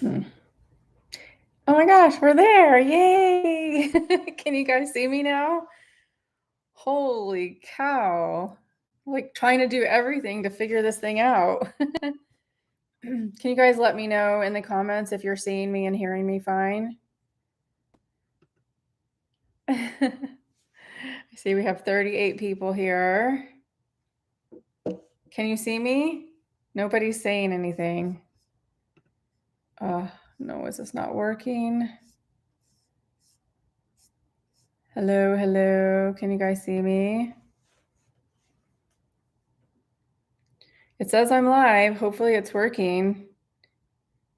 Hmm. Oh my gosh, we're there. Yay. Can you guys see me now? Holy cow. Like trying to do everything to figure this thing out. Can you guys let me know in the comments if you're seeing me and hearing me fine? I see we have 38 people here. Can you see me? Nobody's saying anything. No, is this not working? Hello, hello. Can you guys see me? It says I'm live. Hopefully it's working.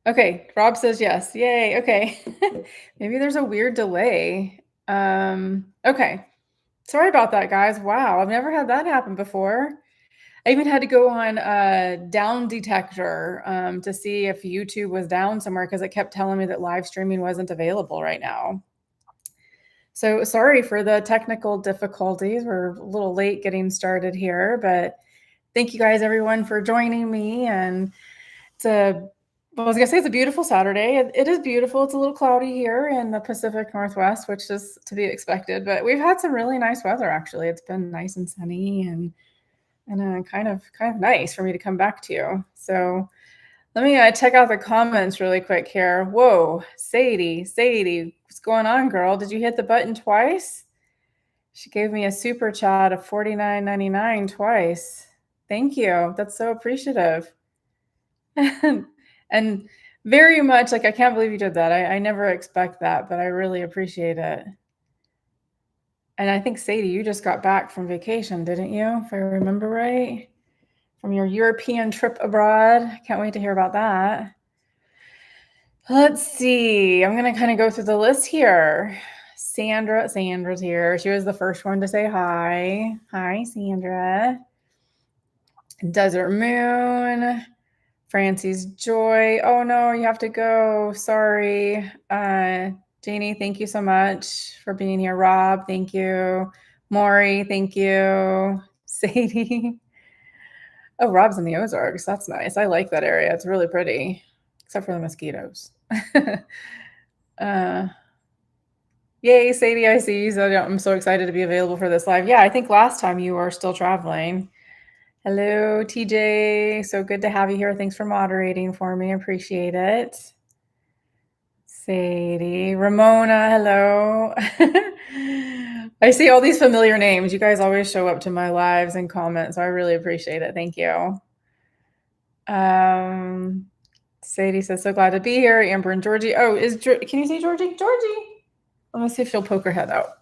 Okay, Rob says yes. Yay. Okay. Maybe there's a weird delay. Okay. Sorry about that, guys. Wow, I've never had that happen before. I even had to go on Down Detector to see if YouTube was down somewhere because it kept telling me that live streaming wasn't available right now. So sorry for the technical difficulties. We're a little late getting started here, but thank you guys, everyone, for joining me. And I was gonna say it's a beautiful Saturday. It is beautiful. It's a little cloudy here in the Pacific Northwest, which is to be expected. But we've had some really nice weather. Actually, it's been nice and sunny and kind of nice for me to come back to. So let me check out the comments really quick here. Whoa, Sadie, what's going on, girl? Did you hit the button twice? She gave me a super chat of $49.99 twice. Thank you. That's so appreciative. And very much like I can't believe you did that. I never expect that, but I really appreciate it. And I think Sadie, you just got back from vacation, didn't you? If I remember right, from your European trip abroad. Can't wait to hear about that. Let's see. I'm gonna kind of go through the list here. Sandra's here. She was the first one to say hi. Hi, Sandra. Desert Moon. Francie's Joy. Oh no, you have to go. Sorry. Janie, thank you so much for being here. Rob, thank you. Maury, thank you. Sadie. Oh, Rob's in the Ozarks. That's nice. I like that area. It's really pretty, except for the mosquitoes. Yay, Sadie, I see you. So I'm so excited to be available for this live. Yeah, I think last time you were still traveling. Hello, TJ. So good to have you here. Thanks for moderating for me. Appreciate it. Sadie, Ramona, hello. I see all these familiar names. You guys always show up to my lives and comments, so I really appreciate it. Thank you. Sadie says, so glad to be here. Amber and Georgie. Oh, can you see Georgie? Georgie. Let me see if she'll poke her head out.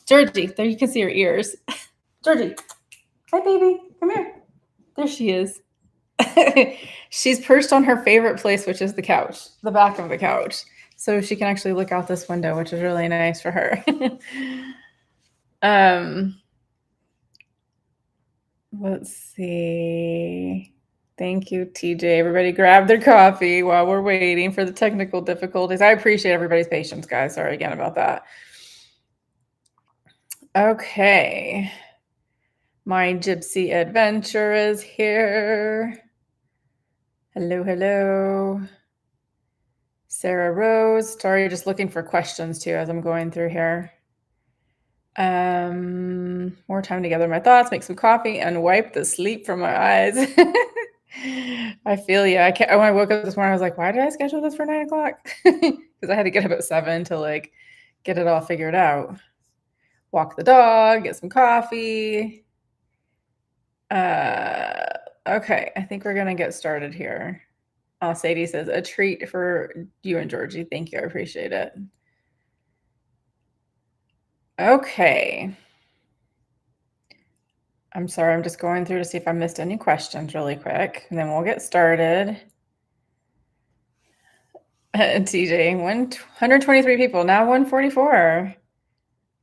Georgie, there you can see her ears. Georgie. Hi, baby. Come here. There she is. She's perched on her favorite place, which is the couch, the back of the couch. So she can actually look out this window, which is really nice for her. Let's see. Thank you, TJ. Everybody grab their coffee while we're waiting for the technical difficulties. I appreciate everybody's patience, guys. Sorry again about that. Okay. My gypsy adventure is here. Hello, hello. Sarah Rose. Sorry, just looking for questions too as I'm going through here. More time to gather my thoughts, make some coffee, and wipe the sleep from my eyes. I feel you. When I woke up this morning, I was like, why did I schedule this for 9 o'clock? Because I had to get up at 7 to like get it all figured out. Walk the dog, get some coffee. Okay, I think we're gonna get started here. Sadie says, a treat for you and Georgie. Thank you. I appreciate it. Okay. I'm sorry. I'm just going through to see if I missed any questions really quick, and then we'll get started. TJ, 123 people, now 144.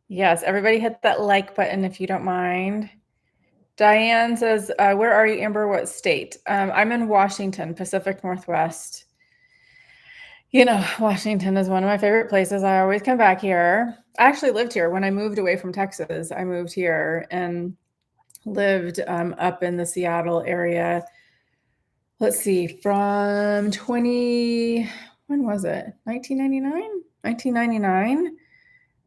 Yes, everybody hit that like button if you don't mind. Diane says, where are you, Amber? What state? I'm in Washington, Pacific Northwest. You know, Washington is one of my favorite places. I always come back here. I actually lived here when I moved away from Texas. I moved here and lived up in the Seattle area let's see, from when was it? 1999? 1999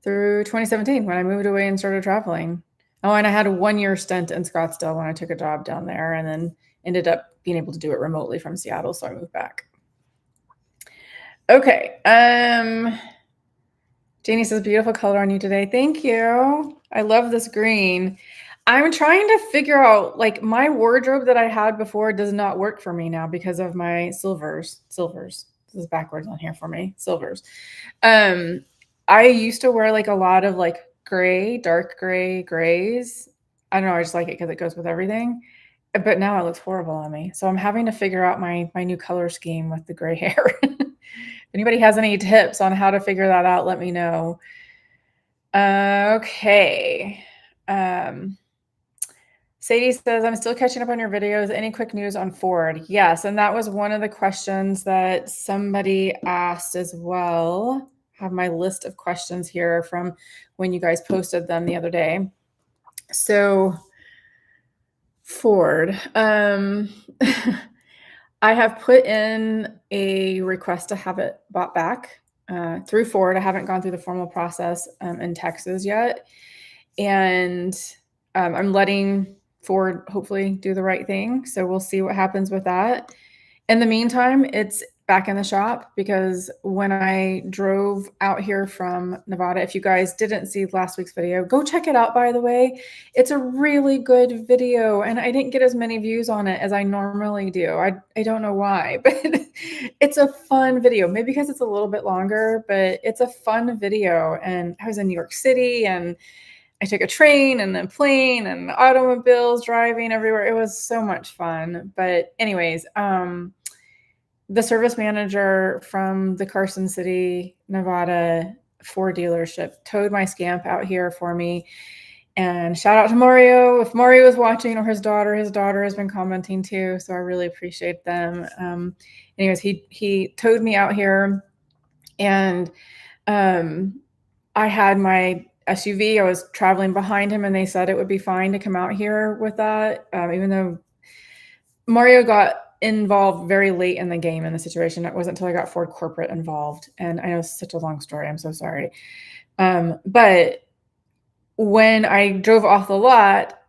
through 2017 when I moved away and started traveling. Oh, and I had a 1-year stint in Scottsdale when I took a job down there and then ended up being able to do it remotely from Seattle, so I moved back. Okay. Janie says, beautiful color on you today. Thank you. I love this green. I'm trying to figure out, like, my wardrobe that I had before does not work for me now because of my silvers. Silvers. This is backwards on here for me. Silvers. I used to wear like a lot of like gray, dark gray grays. I don't know. I just like it because it goes with everything. But now it looks horrible on me. So I'm having to figure out my new color scheme with the gray hair. If anybody has any tips on how to figure that out, let me know. Okay. Sadie says, I'm still catching up on your videos. Any quick news on Ford? Yes. And that was one of the questions that somebody asked as well. I have my list of questions here from when you guys posted them the other day. So Ford, I have put in a request to have it bought back through Ford. I haven't gone through the formal process in Texas yet. And I'm letting Ford hopefully do the right thing. So we'll see what happens with that. In the meantime, it's back in the shop because when I drove out here from Nevada, if you guys didn't see last week's video, go check it out, by the way. It's a really good video, and I didn't get as many views on it as I normally do. I don't know why, but it's a fun video. Maybe because it's a little bit longer, but it's a fun video. And I was in New York City, and I took a train and a plane and automobiles driving everywhere. It was so much fun. But anyways, the service manager from the Carson City, Nevada Ford dealership towed my Scamp out here for me. And shout out to Mario. If Mario is watching, or his daughter has been commenting too. So I really appreciate them. Anyways, he towed me out here, and I had my SUV. I was traveling behind him, and they said it would be fine to come out here with that, even though Mario got involved very late in the game in the situation. It wasn't until I got Ford corporate involved. And I know it's such a long story. I'm so sorry. But when I drove off the lot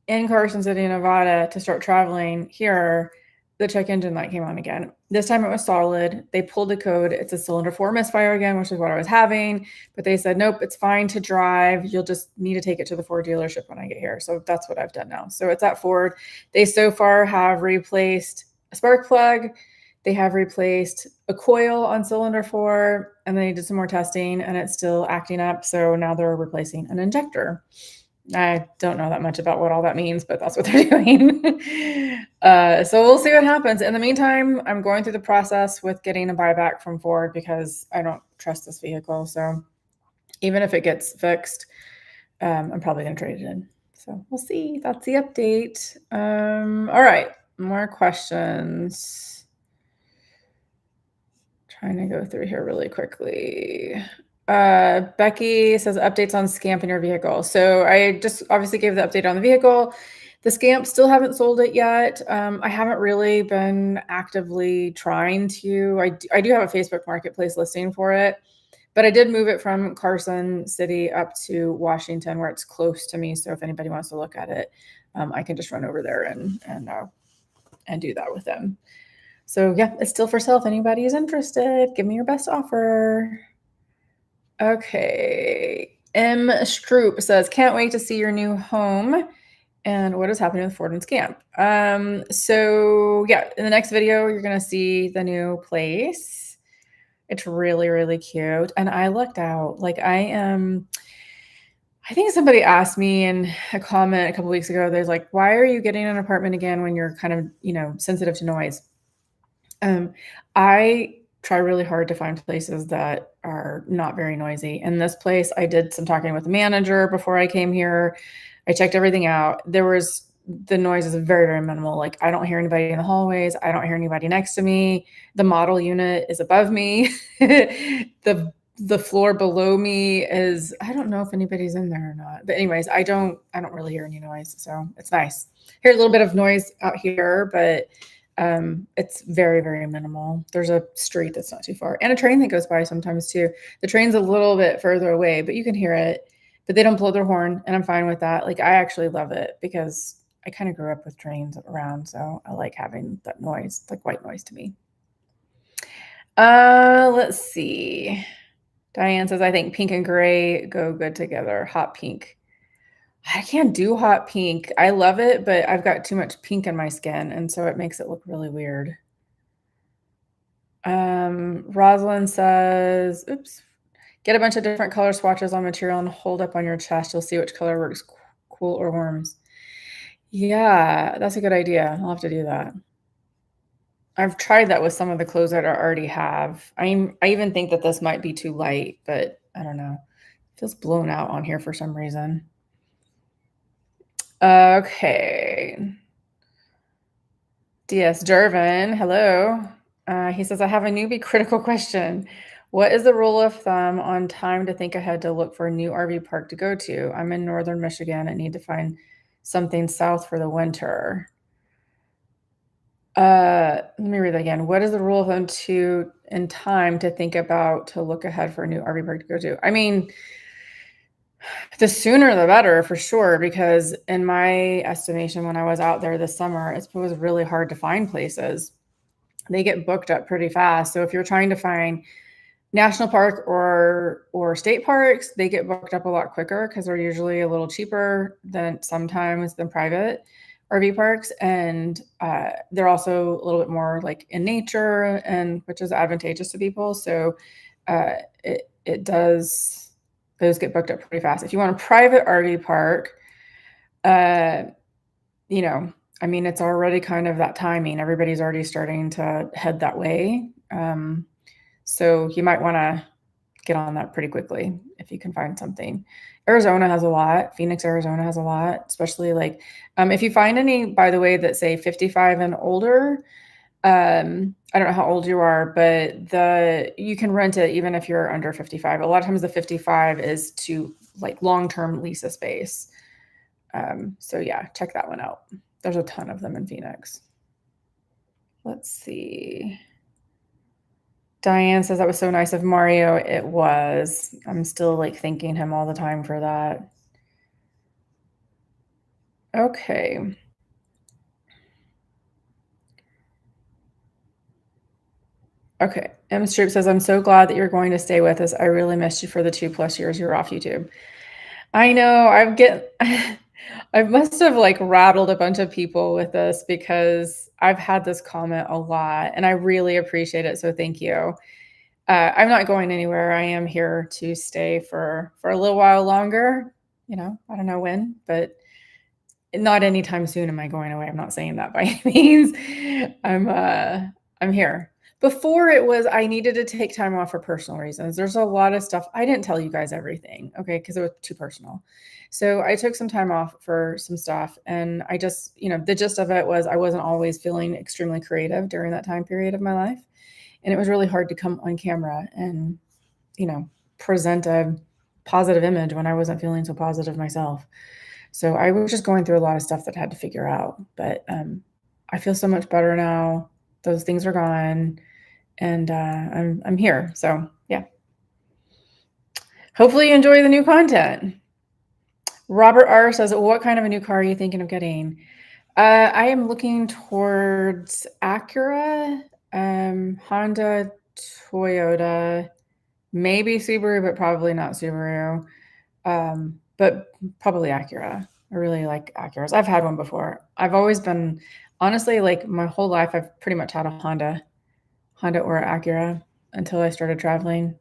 in Carson City, Nevada to start traveling here, the check engine light came on again. This time it was solid. They pulled the code. It's a cylinder 4 misfire again, which is what I was having. But they said, nope, it's fine to drive. You'll just need to take it to the Ford dealership when I get here. So that's what I've done now. So it's at Ford. They so far have replaced a spark plug. They have replaced a coil on cylinder 4, and they did some more testing, and it's still acting up. So now they're replacing an injector. I don't know that much about what all that means, but that's what they're doing. So we'll see what happens. In the meantime, I'm going through the process with getting a buyback from Ford because I don't trust this vehicle. So even if it gets fixed, I'm probably going to trade it in. So we'll see. That's the update. All right. More questions. Trying to go through here really quickly. Becky says updates on Scamp in your vehicle. So I just obviously gave the update on the vehicle. The Scamp, still haven't sold it yet. I haven't really been actively trying to. I do have a Facebook Marketplace listing for it, but I did move it from Carson City up to Washington, where it's close to me. So if anybody wants to look at it, I can just run over there and do that with them. So yeah, it's still for sale. If anybody is interested, give me your best offer. Okay. M. Stroop says, can't wait to see your new home and what is happening with Ford and Scamp. So yeah, in the next video, you're going to see the new place. It's really, really cute. And I lucked out. Like I think somebody asked me in a comment a couple weeks ago, there's like, why are you getting an apartment again when you're kind of, sensitive to noise? I try really hard to find places that are not very noisy. In this place, I did some talking with the manager before I came here. I checked everything out. The noise is very, very minimal. Like I don't hear anybody in the hallways. I don't hear anybody next to me. The model unit is above me. The floor below me is, I don't know if anybody's in there or not. But anyways, I don't really hear any noise. So it's nice. Hear a little bit of noise out here, but It's very, very minimal. There's a street that's not too far and a train that goes by sometimes too. The train's a little bit further away, but you can hear it, but they don't blow their horn, and I'm fine with that. Like, I actually love it because I kind of grew up with trains around, so I like having that noise, like white noise to me. Let's see. Diane says, I think pink and gray go good together. Hot pink. I can't do hot pink. I love it, but I've got too much pink in my skin, and so it makes it look really weird. Rosalind says, oops, get a bunch of different color swatches on material and hold up on your chest. You'll see which color works cool or warms. Yeah, that's a good idea. I'll have to do that. I've tried that with some of the clothes that I already have. I even think that this might be too light, but I don't know. It feels blown out on here for some reason. Okay. DS Dervin, hello. He says, I have a newbie critical question. What is the rule of thumb on time to think ahead to look for a new RV park to go to? I'm in northern Michigan and need to find something south for the winter. Let me read that again. What is the rule of thumb in time to think about to look ahead for a new RV park to go to? I mean, the sooner the better for sure, because in my estimation, when I was out there this summer, it was really hard to find places. They get booked up pretty fast. So if you're trying to find national park or state parks, they get booked up a lot quicker because they're usually a little cheaper than sometimes than private RV parks, and they're also a little bit more like in nature, and which is advantageous to people. So it does, those get booked up pretty fast. If you want a private RV park, you know, I mean, it's already kind of that timing. Everybody's already starting to head that way. So you might want to get on that pretty quickly if you can find something. Arizona has a lot. Phoenix, Arizona has a lot, especially like if you find any, by the way, that say 55 and older. I don't know how old you are, but you can rent it even if you're under 55. A lot of times the 55 is to like long-term lease a space. So yeah, check that one out. There's a ton of them in Phoenix. Let's see. Diane says that was so nice of Mario. It was. I'm still like thanking him all the time for that. Okay. Okay. M Stroop says, I'm so glad that you're going to stay with us. I really missed you for the 2+ years you were off YouTube. I know. I must have like rattled a bunch of people with this because I've had this comment a lot and I really appreciate it. So thank you. I'm not going anywhere. I am here to stay for a little while longer. You know, I don't know when, but not anytime soon am I going away. I'm not saying that by any means. I'm here. Before it was I needed to take time off for personal reasons. There's a lot of stuff. I didn't tell you guys everything, okay, because it was too personal. So I took some time off for some stuff, and I just, the gist of it was I wasn't always feeling extremely creative during that time period of my life. And it was really hard to come on camera and, present a positive image when I wasn't feeling so positive myself. So I was just going through a lot of stuff that I had to figure out, but I feel so much better now. Those things are gone, and I'm here. So yeah, hopefully you enjoy the new content. Robert R says, "What kind of a new car are you thinking of getting?" I am looking towards Acura, Honda, Toyota, maybe Subaru, but probably not Subaru. But probably Acura. I really like Acuras. I've had one before. I've always been, honestly, like my whole life, I've pretty much had a Honda or Acura until I started traveling.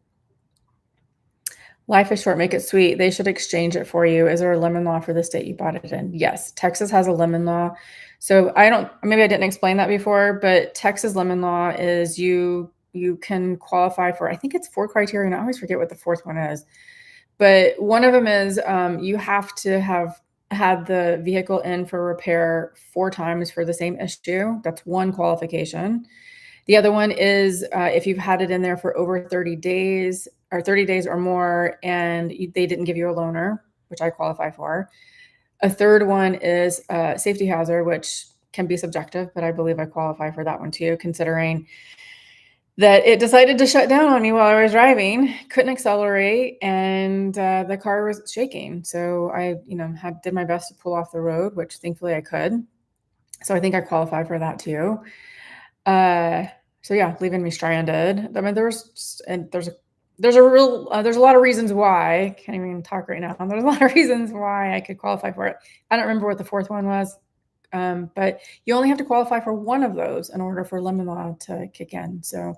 Life is short, make it sweet. They should exchange it for you. Is there a lemon law for the state you bought it in? Yes, Texas has a lemon law. So maybe I didn't explain that before, but Texas lemon law is you can qualify for, I think it's 4 criteria, and I always forget what the 4th one is. But one of them is you have to have had the vehicle in for repair 4 times for the same issue. That's one qualification. The other one is if you've had it in there for over 30 days or 30 days or more, and they didn't give you a loaner, which I qualify for. A third one is safety hazard, which can be subjective, but I believe I qualify for that one too, considering that it decided to shut down on me while I was driving, couldn't accelerate, and the car was shaking. So I, did my best to pull off the road, which thankfully I could. So I think I qualify for that too. Uh, so yeah, leaving me stranded. I mean, there's a lot of reasons why. I can't even talk right now. There's a lot of reasons why I could qualify for it. I don't remember what the fourth one was, but you only have to qualify for one of those in order for lemon law to kick in. So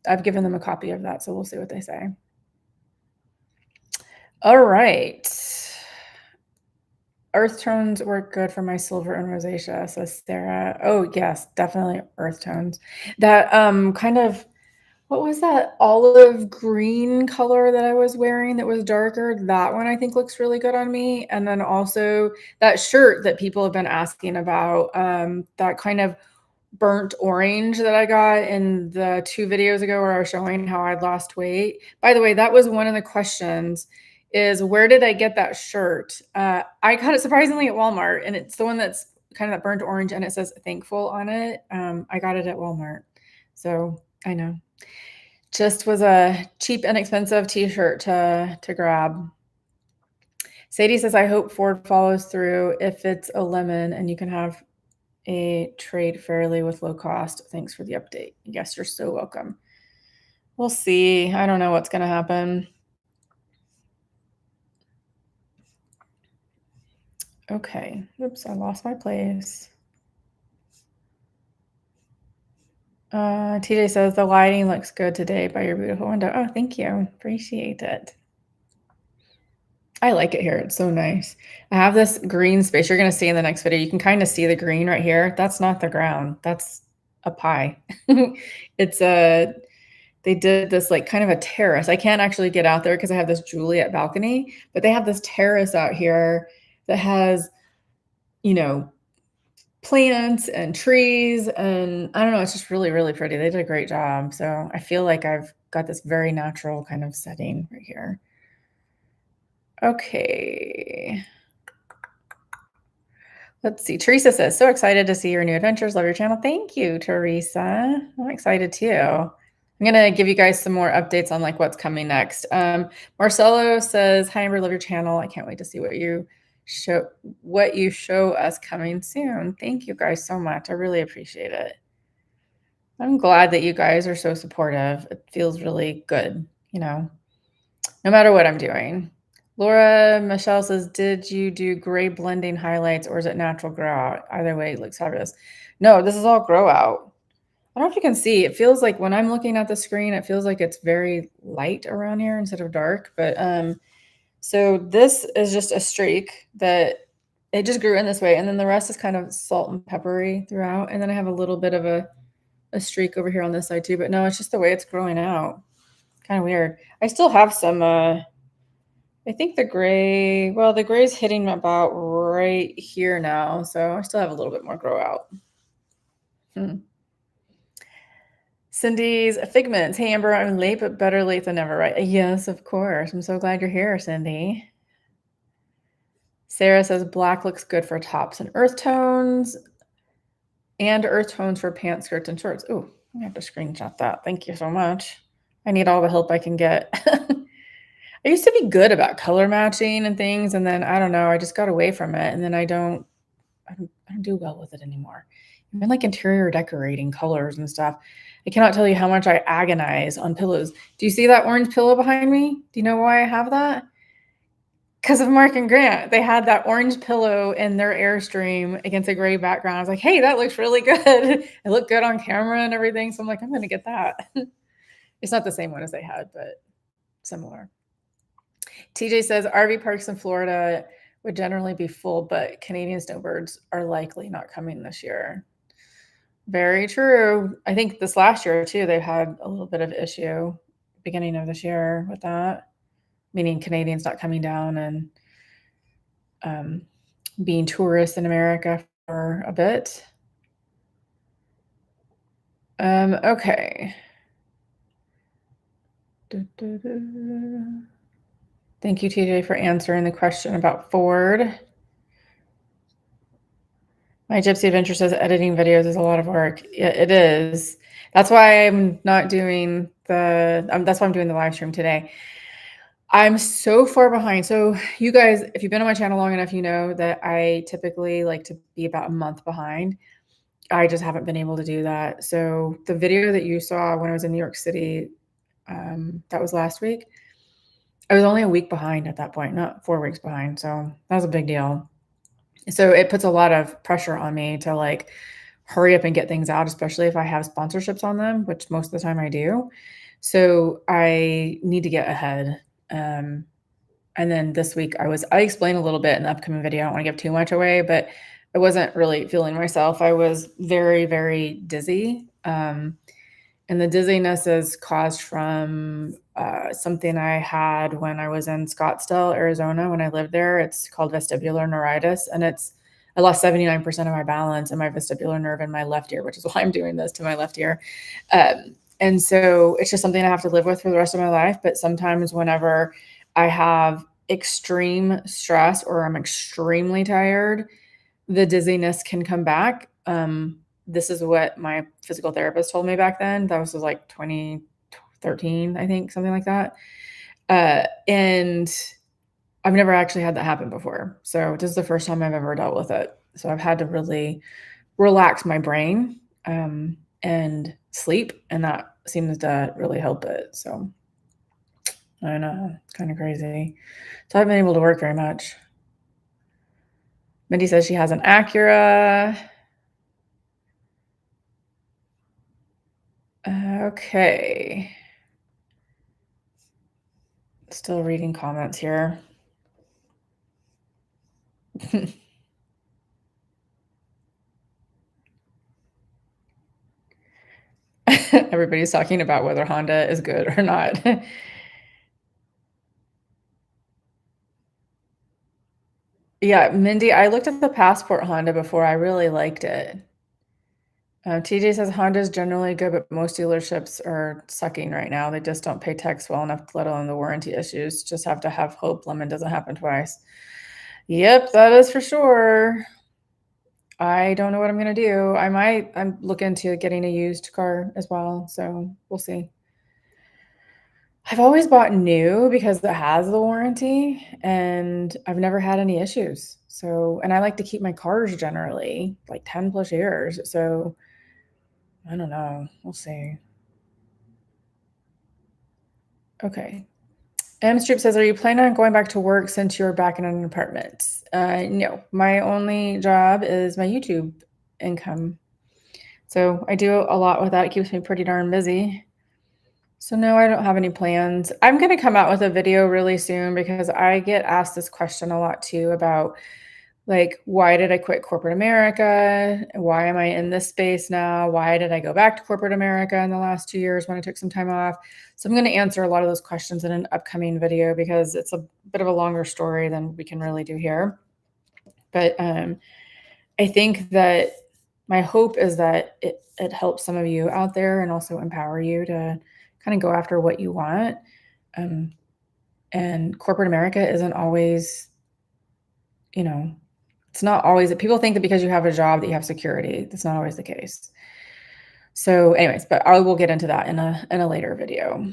I've given them a copy of that, so we'll see what they say. All right. Earth tones work good for my silver and rosacea, says Sarah. Oh, yes, definitely earth tones. That kind of, what was that olive green color that I was wearing that was darker? That one I think looks really good on me. And then also that shirt that people have been asking about, that kind of burnt orange that I got in the 2 videos ago where I was showing how I'd lost weight. By the way, that was one of the questions, is where did I get that shirt? I got it surprisingly at Walmart, and it's the one that's kind of that burnt orange, and it says thankful on it. I got it at Walmart. So I know. Just was a cheap, inexpensive t-shirt to grab. Sadie says, I hope Ford follows through if it's a lemon and you can have a trade fairly with low cost. Thanks for the update. Yes, you're so welcome. We'll see. I don't know what's going to happen. Okay. Oops, I lost my place. TJ says the lighting looks good today by your beautiful window. Oh, thank you. Appreciate it. I like it here. It's so nice. I have this green space. You're going to see in the next video. You can kind of see the green right here. That's not the ground. That's a pie. It's a, they did this like kind of a terrace. I can't actually get out there because I have this Juliet balcony, but they have this terrace out here that has, plants and trees. And I don't know, it's just really, really pretty. They did a great job. So I feel like I've got this very natural kind of setting right here. Okay. Let's see. Teresa says, so excited to see your new adventures. Love your channel. Thank you, Teresa. I'm excited too. I'm going to give you guys some more updates on like what's coming next. Marcelo says, hi, Amber, love your channel. I can't wait to see what you show us coming soon. Thank you guys so much. I really appreciate it. I'm glad that you guys are so supportive. It feels really good, no matter what I'm doing. Laura Michelle says, did you do gray blending highlights or is it natural grow out? Either way, it looks fabulous. No, this is all grow out. I don't know if you can see. It feels like when I'm looking at the screen, it feels like it's very light around here instead of dark. But so this is just a streak that it just grew in this way. And then the rest is kind of salt and peppery throughout. And then I have a little bit of a streak over here on this side too. But no, it's just the way it's growing out. Kind of weird. I still have some I think the gray's hitting about right here now. So I still have a little bit more grow out. Cindy's Figments. Hey, Amber, I'm late, but better late than never, right? Yes, of course. I'm so glad you're here, Cindy. Sarah says black looks good for tops and earth tones for pants, skirts, and shorts. Oh, I have to screenshot that. Thank you so much. I need all the help I can get. I used to be good about color matching and things, and then I don't know, I just got away from it, and then I don't do well with it anymore. Even like interior decorating colors and stuff. I cannot tell you how much I agonize on pillows. Do you see that orange pillow behind me? Do you know why I have that? Because of Mark and Grant. They had that orange pillow in their Airstream against a gray background. I was like, hey, that looks really good. It looked good on camera and everything. So I'm like, I'm going to get that. It's not the same one as they had, but similar. TJ says RV parks in Florida would generally be full, but Canadian snowbirds are likely not coming this year. Very true. I think this last year too, they've had a little bit of issue beginning of this year with that, meaning Canadians not coming down and being tourists in America for a bit. Okay. Thank you, TJ, for answering the question about Ford. My Gypsy Adventure says editing videos is a lot of work. Yeah, it is. That's why I'm not doing that's why I'm doing the live stream today. I'm so far behind. So you guys, if you've been on my channel long enough, you know that I typically like to be about a month behind. I just haven't been able to do that. So the video that you saw when I was in New York City, that was last week. I was only a week behind at that point, not 4 weeks behind. So that was a big deal. So it puts a lot of pressure on me to like hurry up and get things out, especially if I have sponsorships on them, which most of the time I do. So I need to get ahead. Um, and then this week I explained a little bit in the upcoming video. I don't want to give too much away, but I wasn't really feeling myself. I was very, very dizzy. And the dizziness is caused from something I had when I was in Scottsdale, Arizona, when I lived there. It's called vestibular neuritis. And I lost 79% of my balance in my vestibular nerve in my left ear, which is why I'm doing this to my left ear. And so it's just something I have to live with for the rest of my life. But sometimes whenever I have extreme stress or I'm extremely tired, the dizziness can come back. This is what my physical therapist told me back then. That was like 2013, I think, something like that. And I've never actually had that happen before. So this is the first time I've ever dealt with it. So I've had to really relax my brain and sleep, and that seems to really help it. So I know it's kind of crazy. So I haven't been able to work very much. Mindy says she has an Acura. Okay. Still reading comments here. Everybody's talking about whether Honda is good or not. Yeah, Mindy, I looked at the Passport Honda before. I really liked it. TJ says Honda's generally good, but most dealerships are sucking right now. They just don't pay tax well enough, let alone the warranty issues. Just have to have hope Lemon doesn't happen twice. Yep, that is for sure. I don't know what I'm gonna do. I'm looking into getting a used car as well, so we'll see. I've always bought new because it has the warranty, and I've never had any issues. So, and I like to keep my cars generally like 10 plus years. So I don't know. We'll see. Okay. M Streep says, "Are you planning on going back to work since you're back in an apartment?" No. My only job is my YouTube income. So I do a lot with that. It keeps me pretty darn busy. So no, I don't have any plans. I'm gonna come out with a video really soon because I get asked this question a lot too about like, why did I quit corporate America? Why am I in this space now? Why did I go back to corporate America in the last 2 years when I took some time off? So I'm gonna answer a lot of those questions in an upcoming video because it's a bit of a longer story than we can really do here. But I think that my hope is that it helps some of you out there and also empower you to kind of go after what you want. Um, and corporate America isn't always, you know, it's not always that people think that because you have a job that you have security. That's not always the case. So, anyways, but I will get into that in a later video.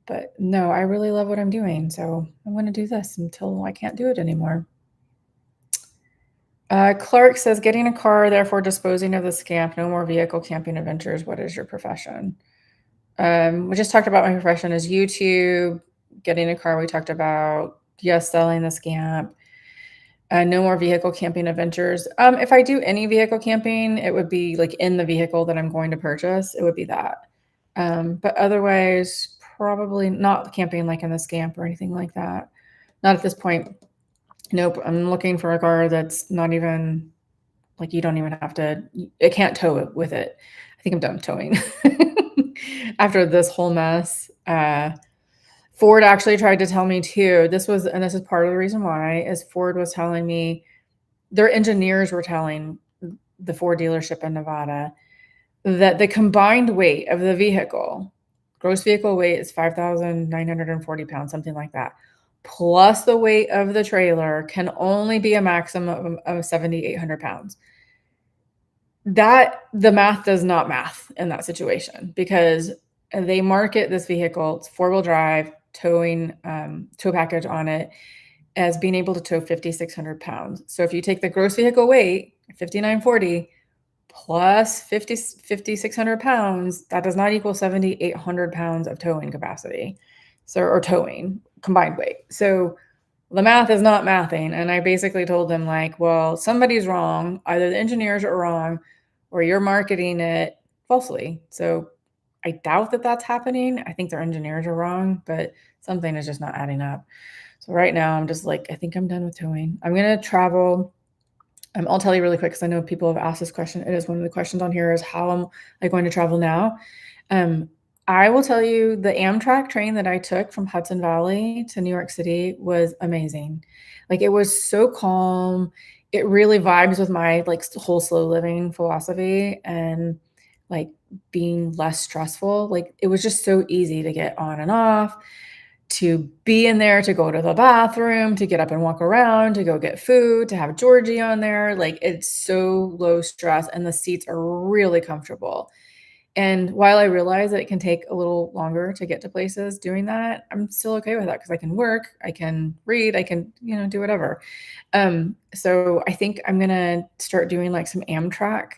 But no, I really love what I'm doing. So I'm going to do this until I can't do it anymore. Clark says, getting a car, therefore disposing of the scamp. No more vehicle camping adventures. What is your profession? We just talked about my profession is YouTube. Getting a car, we talked about, yes, selling the scamp. No more vehicle camping adventures. If I do any vehicle camping, it would be like in the vehicle that I'm going to purchase. It would be that. But otherwise, probably not camping like in the scamp or anything like that. Not at this point. Nope. I'm looking for a car that's not even like you don't even have to. It can't tow it with it. I think I'm done towing after this whole mess. Ford actually tried to tell me too. This is part of the reason why is Ford was telling me their engineers were telling the Ford dealership in Nevada that the combined weight of the vehicle, gross vehicle weight is 5,940 pounds, something like that, plus the weight of the trailer can only be a maximum of 7,800 pounds. That the math does not math in that situation because they market this vehicle, it's four-wheel drive, towing, tow package on it as being able to tow 5,600 pounds. So if you take the gross vehicle weight, 5,940 plus 5,600 pounds, that does not equal 7,800 pounds of towing capacity. So, or towing combined weight. So the math is not mathing. And I basically told them, like, well, somebody's wrong. Either the engineers are wrong or you're marketing it falsely. So I doubt that that's happening. I think their engineers are wrong, but something is just not adding up. So right now I'm just like, I think I'm done with towing. I'm going to travel. I'll tell you really quick because I know people have asked this question. It is one of the questions on here is how am I going to travel now? Um, I will tell you the Amtrak train that I took from Hudson Valley to New York City was amazing. Like it was so calm. It really vibes with my like whole slow living philosophy and like being less stressful. Like it was just so easy to get on and off, to be in there, to go to the bathroom, to get up and walk around, to go get food, to have Georgie on there. Like it's so low stress and the seats are really comfortable. And while I realize that it can take a little longer to get to places doing that, I'm still okay with that because I can work, I can read, I can, do whatever. So I think I'm gonna start doing like some Amtrak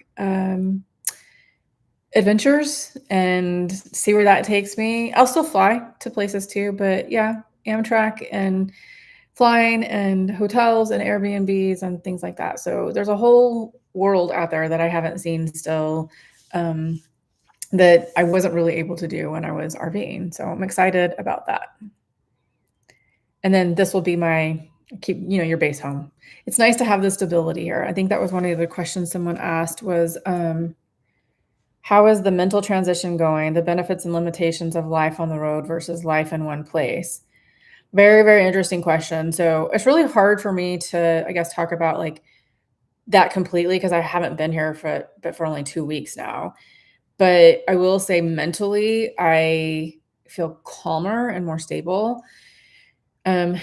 adventures and see where that takes me. I'll still fly to places too, but yeah, Amtrak and flying and hotels and Airbnbs and things like that. So there's a whole world out there that I haven't seen still. That I wasn't really able to do when I was RVing. So I'm excited about that. And then this will be my your base home. It's nice to have the stability here. I think that was one of the questions someone asked was, how is the mental transition going? The benefits and limitations of life on the road versus life in one place. Very, very interesting question. So it's really hard for me to, I guess, talk about like that completely because I haven't been here for only 2 weeks now. But I will say mentally, I feel calmer and more stable. When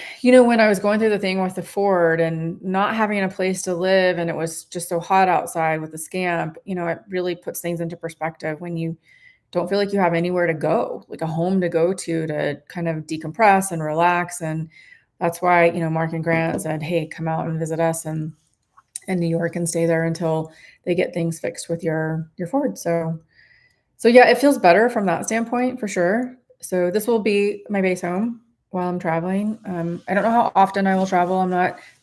I was going through the thing with the Ford and not having a place to live and it was just so hot outside with the scamp, it really puts things into perspective when you don't feel like you have anywhere to go, like a home to go to kind of decompress and relax. And that's why, Mark and Grant said, hey, come out and visit us in New York and stay there until they get things fixed with your Ford. So yeah, it feels better from that standpoint for sure. So this will be my base home while I'm traveling. I don't know how often I will travel.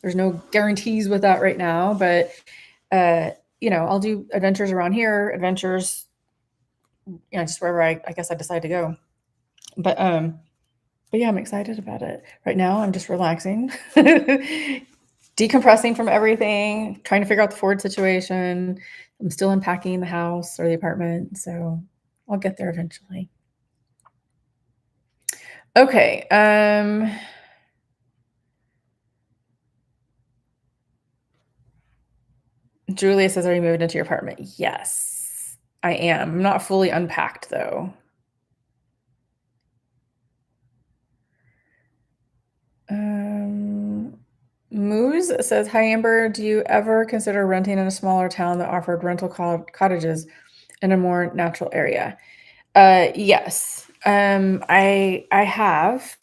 There's no guarantees with that right now, but I'll do adventures around here, adventures, just wherever I guess I decide to go. But yeah, I'm excited about it. Right now, I'm just relaxing, decompressing from everything, trying to figure out the Ford situation. I'm still unpacking the house or the apartment, so I'll get there eventually. Okay. Julia says, are you moving into your apartment? Yes, I am. I'm not fully unpacked though. Moose says, hi, Amber. Do you ever consider renting in a smaller town that offered rental cottages in a more natural area? Yes. I have.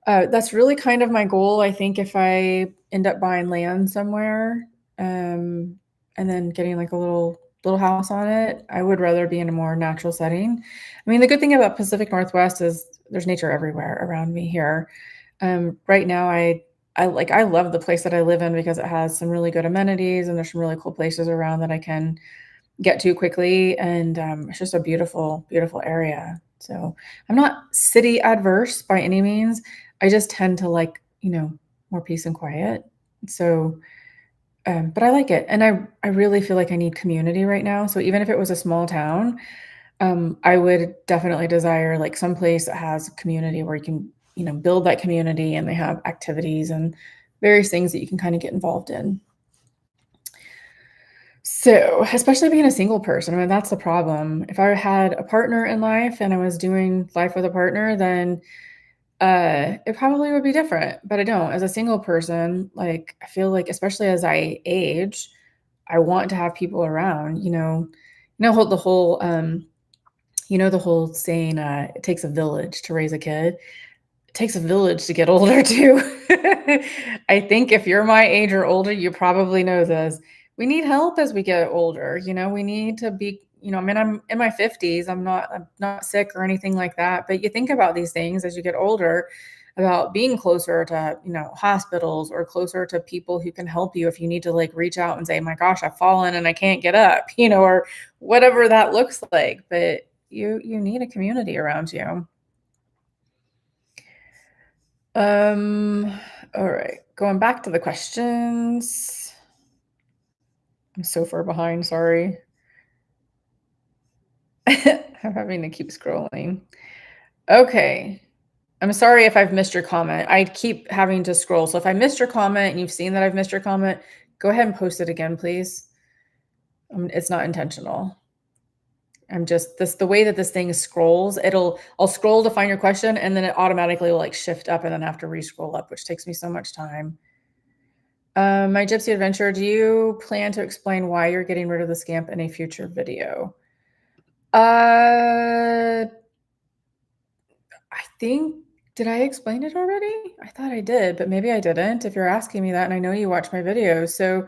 That's really kind of my goal. I think if I end up buying land somewhere, and then getting like a little house on it, I would rather be in a more natural setting. I mean, the good thing about Pacific Northwest is there's nature everywhere around me here. Right now, I love the place that I live in because it has some really good amenities and there's some really cool places around that I can get to quickly, and it's just a beautiful, beautiful area. So I'm not city adverse by any means. I just tend to like, more peace and quiet. So, but I like it, and I really feel like I need community right now. So even if it was a small town, I would definitely desire like some place that has a community where you can, build that community and they have activities and various things that you can kind of get involved in. So, especially being a single person, I mean, that's the problem. If I had a partner in life and I was doing life with a partner, then it probably would be different, but I don't. As a single person, like I feel like especially as I age, I want to have people around, the whole, the whole saying, "It takes a village to raise a kid." It takes a village to get older too. I think if you're my age or older, you probably know this. We need help as we get older, we need to be, I mean, I'm in my 50s. I'm not sick or anything like that, but you think about these things as you get older about being closer to, hospitals or closer to people who can help you if you need to like reach out and say, "My gosh, I've fallen and I can't get up," or whatever that looks like, but you need a community around you. Um, all right. Going back to the questions. I'm so far behind, sorry. I'm having to keep scrolling. Okay. I'm sorry if I've missed your comment. I keep having to scroll. So if I missed your comment and you've seen that I've missed your comment, go ahead and post it again, please. It's not intentional. I'm just the way that this thing scrolls, I'll scroll to find your question and then it automatically will like shift up and then have to re-scroll up, which takes me so much time. My gypsy adventure, do you plan to explain why you're getting rid of the scamp in a future video? I think did I explain it already? I thought I did, but maybe I didn't if you're asking me that, and I know you watch my videos. So,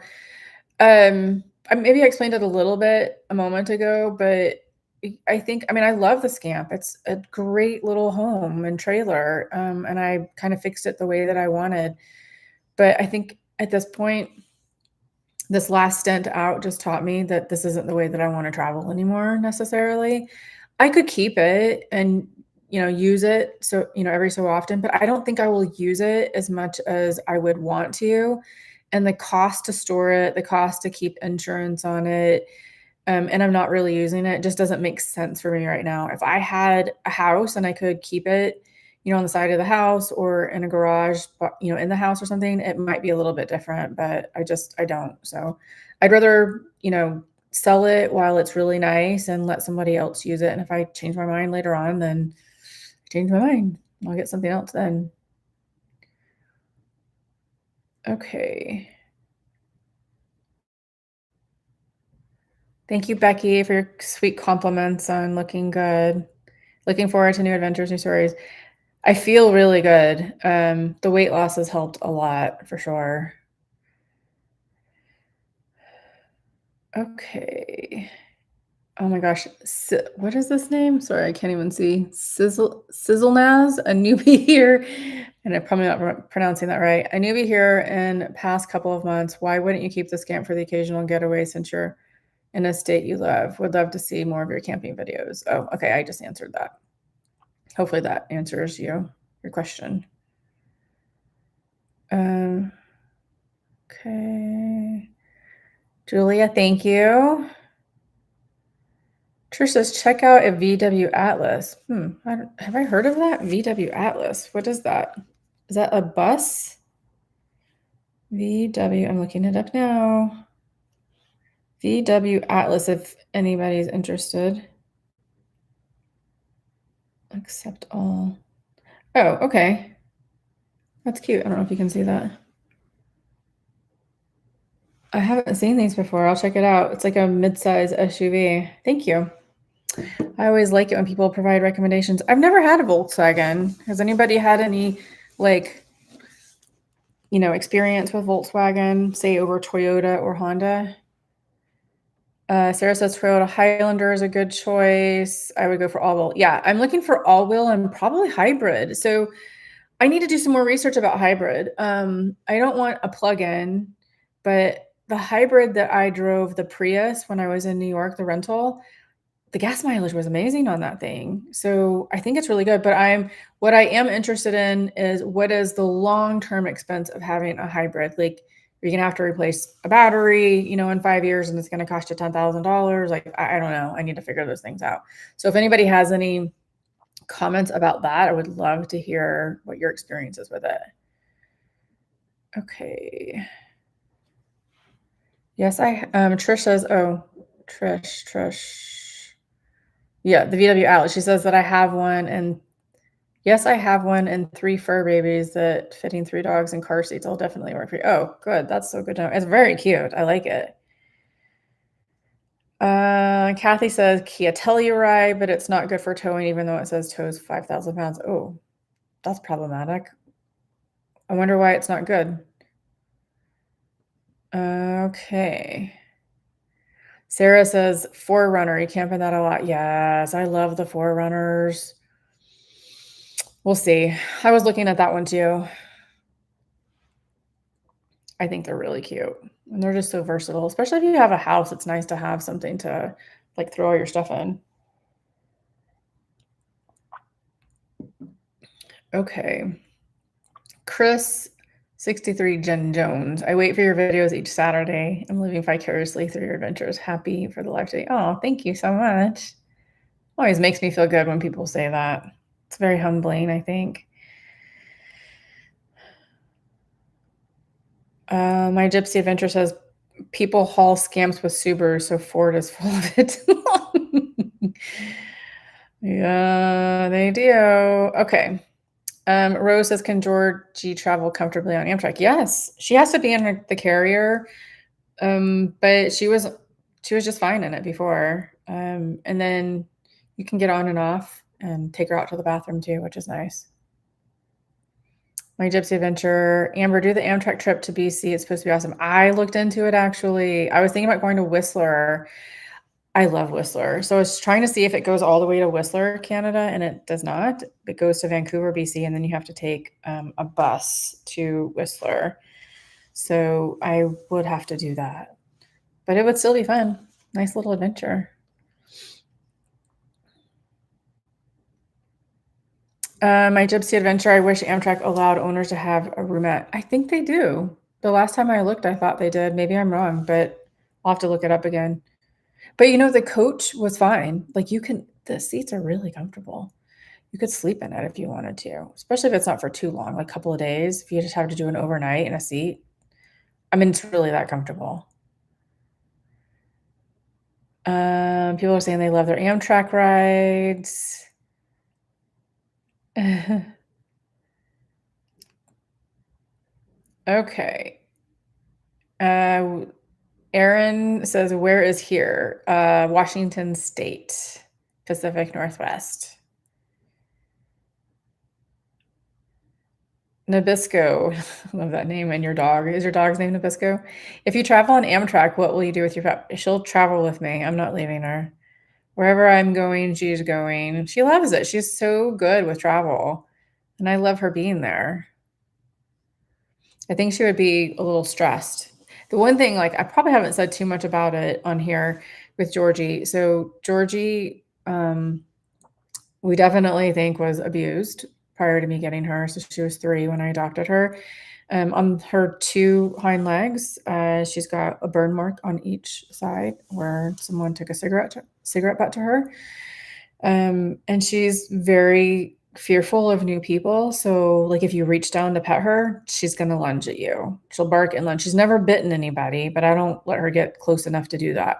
maybe I explained it a little bit a moment ago, but I think I mean, I love the scamp. It's a great little home and trailer, and I kind of fixed it the way that I wanted. But I think at this point this last stint out just taught me that this isn't the way that I wanna travel anymore necessarily. I could keep it and, use it so every so often, but I don't think I will use it as much as I would want to, and the cost to store it, the cost to keep insurance on it, and I'm not really using it, just doesn't make sense for me right now. If I had a house and I could keep it, on the side of the house or in a garage, but, in the house or something, it might be a little bit different, but I don't. So I'd rather, sell it while it's really nice and let somebody else use it. And if I change my mind later on, then I change my mind. I'll get something else then. Okay. Thank you, Becky, for your sweet compliments on looking good. Looking forward to new adventures, new stories. I feel really good. The weight loss has helped a lot for sure. Okay. Oh my gosh. What is this name? Sorry, I can't even see. Sizzlenaz, a newbie here, and I'm probably not pronouncing that right. A newbie here in past couple of months. Why wouldn't you keep this camp for the occasional getaway since you're in a state you love? Would love to see more of your camping videos. Oh, okay. I just answered that. Hopefully that answers your question. Um, okay. Julia, thank you. Trish says, check out a VW Atlas. Have I heard of that? VW Atlas. What is that? Is that a bus? VW, I'm looking it up now. VW Atlas, if anybody's interested. Accept all. Oh, okay. That's cute. I don't know if you can see that. I haven't seen these before. I'll check it out. It's like a mid-size SUV. Thank you. I always like it when people provide recommendations. I've never had a Volkswagen. Has anybody had any like, experience with Volkswagen, say over Toyota or Honda? Sarah says Toyota Highlander is a good choice. I would go for all-wheel. Yeah, I'm looking for all-wheel and probably hybrid. So I need to do some more research about hybrid. I don't want a plug-in, but the hybrid that I drove, the Prius, when I was in New York, the rental, the gas mileage was amazing on that thing. So I think it's really good. But what I am interested in is what is the long-term expense of having a hybrid? Like, you're gonna have to replace a battery, in 5 years, and it's gonna cost you $10,000. Like, I don't know. I need to figure those things out. So if anybody has any comments about that, I would love to hear what your experience is with it. Okay. Yes, Trish says, oh, Trish. Yeah, the VW Atlas. She says that I have one, and yes, I have one and 3 fur babies that fitting 3 dogs in car seats will definitely work for you. Oh, good. That's so good to know. It's very cute. I like it. Kathy says Kia Telluride, but it's not good for towing, even though it says tows 5,000 pounds. Oh, that's problematic. I wonder why it's not good. Okay. Sarah says Forerunner. You camp in that a lot. Yes, I love the Forerunners. We'll see. I was looking at that one too. I think they're really cute. And they're just so versatile, especially if you have a house. It's nice to have something to like throw all your stuff in. Okay. Chris 63 Jen Jones. I wait for your videos each Saturday. I'm living vicariously through your adventures. Happy for the life today. Oh, thank you so much. Always makes me feel good when people say that. It's very humbling, I think. My gypsy adventure says people haul scams with Subarus, so Ford is full of it. Yeah, they do. Okay. Rose says, can Georgie travel comfortably on Amtrak? Yes, she has to be in the carrier, but she was just fine in it before. And then you can get on and off and take her out to the bathroom too, which is nice. My gypsy adventure, Amber, do the Amtrak trip to BC. It's supposed to be awesome. I looked into it actually. I was thinking about going to Whistler. I love Whistler. So I was trying to see if it goes all the way to Whistler, Canada, and it does not. It goes to Vancouver, BC, and then you have to take a bus to Whistler. So I would have to do that. But it would still be fun. Nice little adventure. My gypsy adventure, I wish Amtrak allowed owners to have a roomette. I think they do. The last time I looked, I thought they did. Maybe I'm wrong, but I'll have to look it up again. But the coach was fine. Like the seats are really comfortable. You could sleep in it if you wanted to, especially if it's not for too long, like a couple of days. If you just have to do an overnight in a seat, I mean, it's really that comfortable. People are saying they love their Amtrak rides. Okay. Aaron says, where is here? Washington State, Pacific Northwest. Nabisco. Love that name. And your dog. Is your dog's name Nabisco? If you travel on Amtrak, what will you do with your pet? She'll travel with me. I'm not leaving her. Wherever I'm going, she's going. She loves it. She's so good with travel. And I love her being there. I think she would be a little stressed. The one thing, like, I probably haven't said too much about it on here with Georgie. So Georgie, we definitely think was abused prior to me getting her. So she was 3 when I adopted her. On her 2 hind legs, she's got a burn mark on each side where someone took a cigarette butt to her. And she's very fearful of new people. So, like, if you reach down to pet her, she's gonna lunge at you. She'll bark and lunge. She's never bitten anybody, but I don't let her get close enough to do that.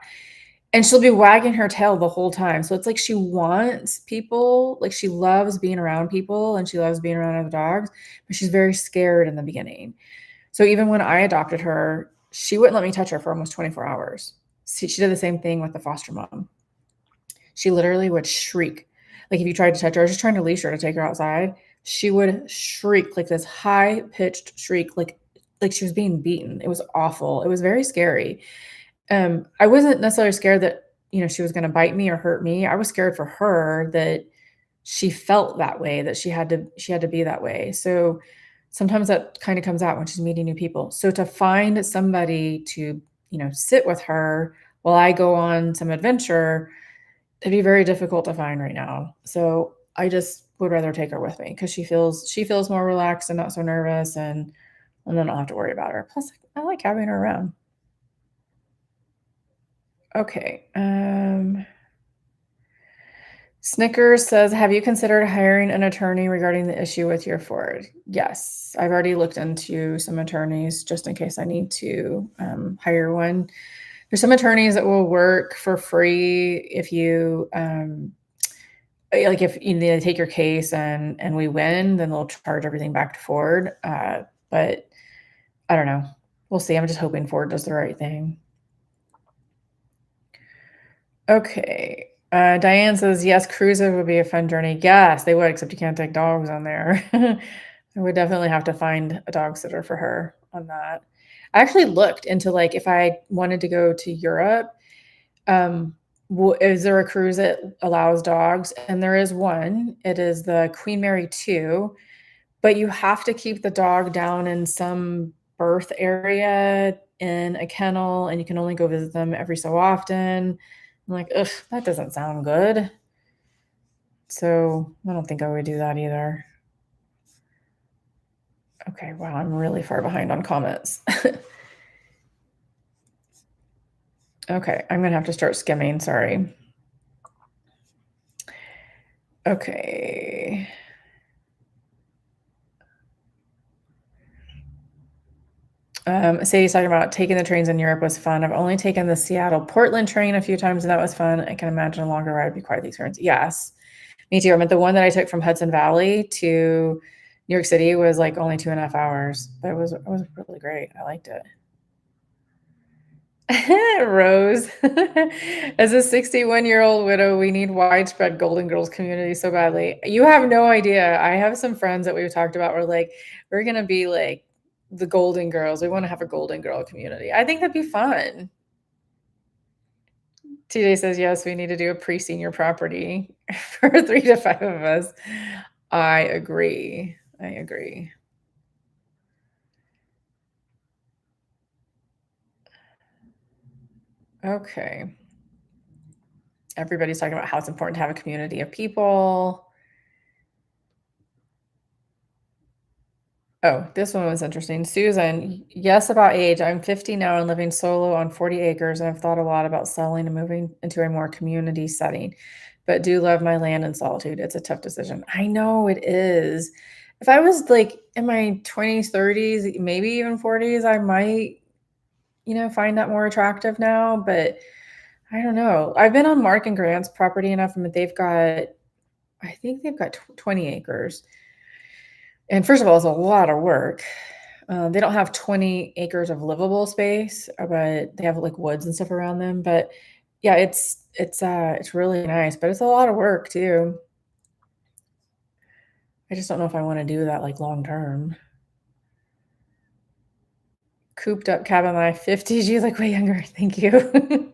And she'll be wagging her tail the whole time. So it's like she wants people, like she loves being around people and she loves being around other dogs, but she's very scared in the beginning. So even when I adopted her, she wouldn't let me touch her for almost 24 hours. She did the same thing with the foster mom. She literally would shriek. Like if you tried to touch her, I was just trying to leash her to take her outside. She would shriek like this high pitched shriek, like she was being beaten. It was awful. It was very scary. I wasn't necessarily scared that, she was gonna bite me or hurt me. I was scared for her that she felt that way, that she had to be that way. So, sometimes that kinda comes out when she's meeting new people. So, to find somebody to, sit with her while I go on some adventure, it'd be very difficult to find right now. So, I just would rather take her with me because she feels more relaxed and not so nervous, and then I don't have to worry about her. Plus, I like having her around. Okay. Snickers says, have you considered hiring an attorney regarding the issue with your Ford? Yes, I've already looked into some attorneys just in case I need to hire one. There's some attorneys that will work for free if you like if they take your case and we win, then they'll charge everything back to Ford. But I don't know. We'll see. I'm just hoping Ford does the right thing. Okay. Diane says, yes, cruises would be a fun journey. Yes, they would, except you can't take dogs on there. I would definitely have to find a dog sitter for her on that. I actually looked into like if I wanted to go to Europe, um, is there a cruise that allows dogs? And there is one. It is the Queen Mary 2, but you have to keep the dog down in some birth area in a kennel, and you can only go visit them every so often. I'm like, ugh, that doesn't sound good. So I don't think I would do that either. Okay, wow, I'm really far behind on comments. Okay, I'm gonna have to start skimming, sorry. Okay. Sadie's talking about taking the trains in Europe was fun. I've only taken the Seattle Portland train a few times, and that was fun. I can imagine a longer ride would be quite the experience. Yes, me too. I mean, the one that I took from Hudson Valley to New York City was like only 2.5 hours, but it was really great. I liked it. Rose, as a 61-year-old widow, we need widespread Golden Girls community so badly. You have no idea. I have some friends that we've talked about. We're like, we're gonna be like the Golden Girls. We want to have a Golden Girl community. I think that'd be fun. TJ says yes. We need to do a pre-senior property for 3 to 5 of us. I agree. I agree. Okay. Everybody's talking about how it's important to have a community of people. Oh, this one was interesting. Susan, yes, about age. I'm 50 now and living solo on 40 acres, and I've thought a lot about selling and moving into a more community setting, but do love my land and solitude. It's a tough decision. I know it is. If I was like in my 20s, 30s, maybe even 40s, I might, find that more attractive now, but I don't know. I've been on Mark and Grant's property enough, and I think they've got 20 acres. And first of all, it's a lot of work. They don't have 20 acres of livable space, but they have like woods and stuff around them. But yeah, it's really nice, but it's a lot of work too. I just don't know if I want to do that like long term. Cooped up cabin life, 50s. You look way younger. Thank you.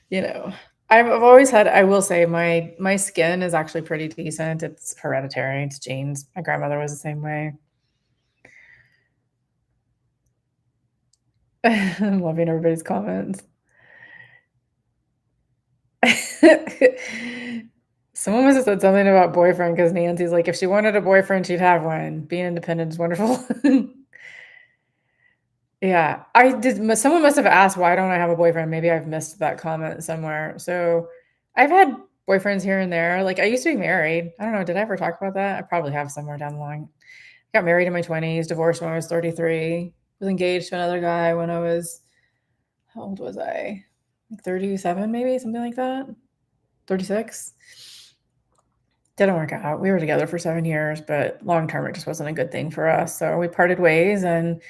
you know, I've always had. I will say my skin is actually pretty decent. It's hereditary. It's genes. My grandmother was the same way. I'm loving everybody's comments. Someone must have said something about boyfriend because Nancy's like, if she wanted a boyfriend, she'd have one. Being independent is wonderful. Yeah, I did. Someone must have asked, why don't I have a boyfriend? Maybe I've missed that comment somewhere. So I've had boyfriends here and there. Like I used to be married. I don't know. Did I ever talk about that? I probably have somewhere down the line. Got married in my 20s, divorced when I was 33, was engaged to another guy when I was, how old was I? Like 37, maybe something like that. 36. Didn't work out. We were together for 7 years, but long term, it just wasn't a good thing for us. So we parted ways, and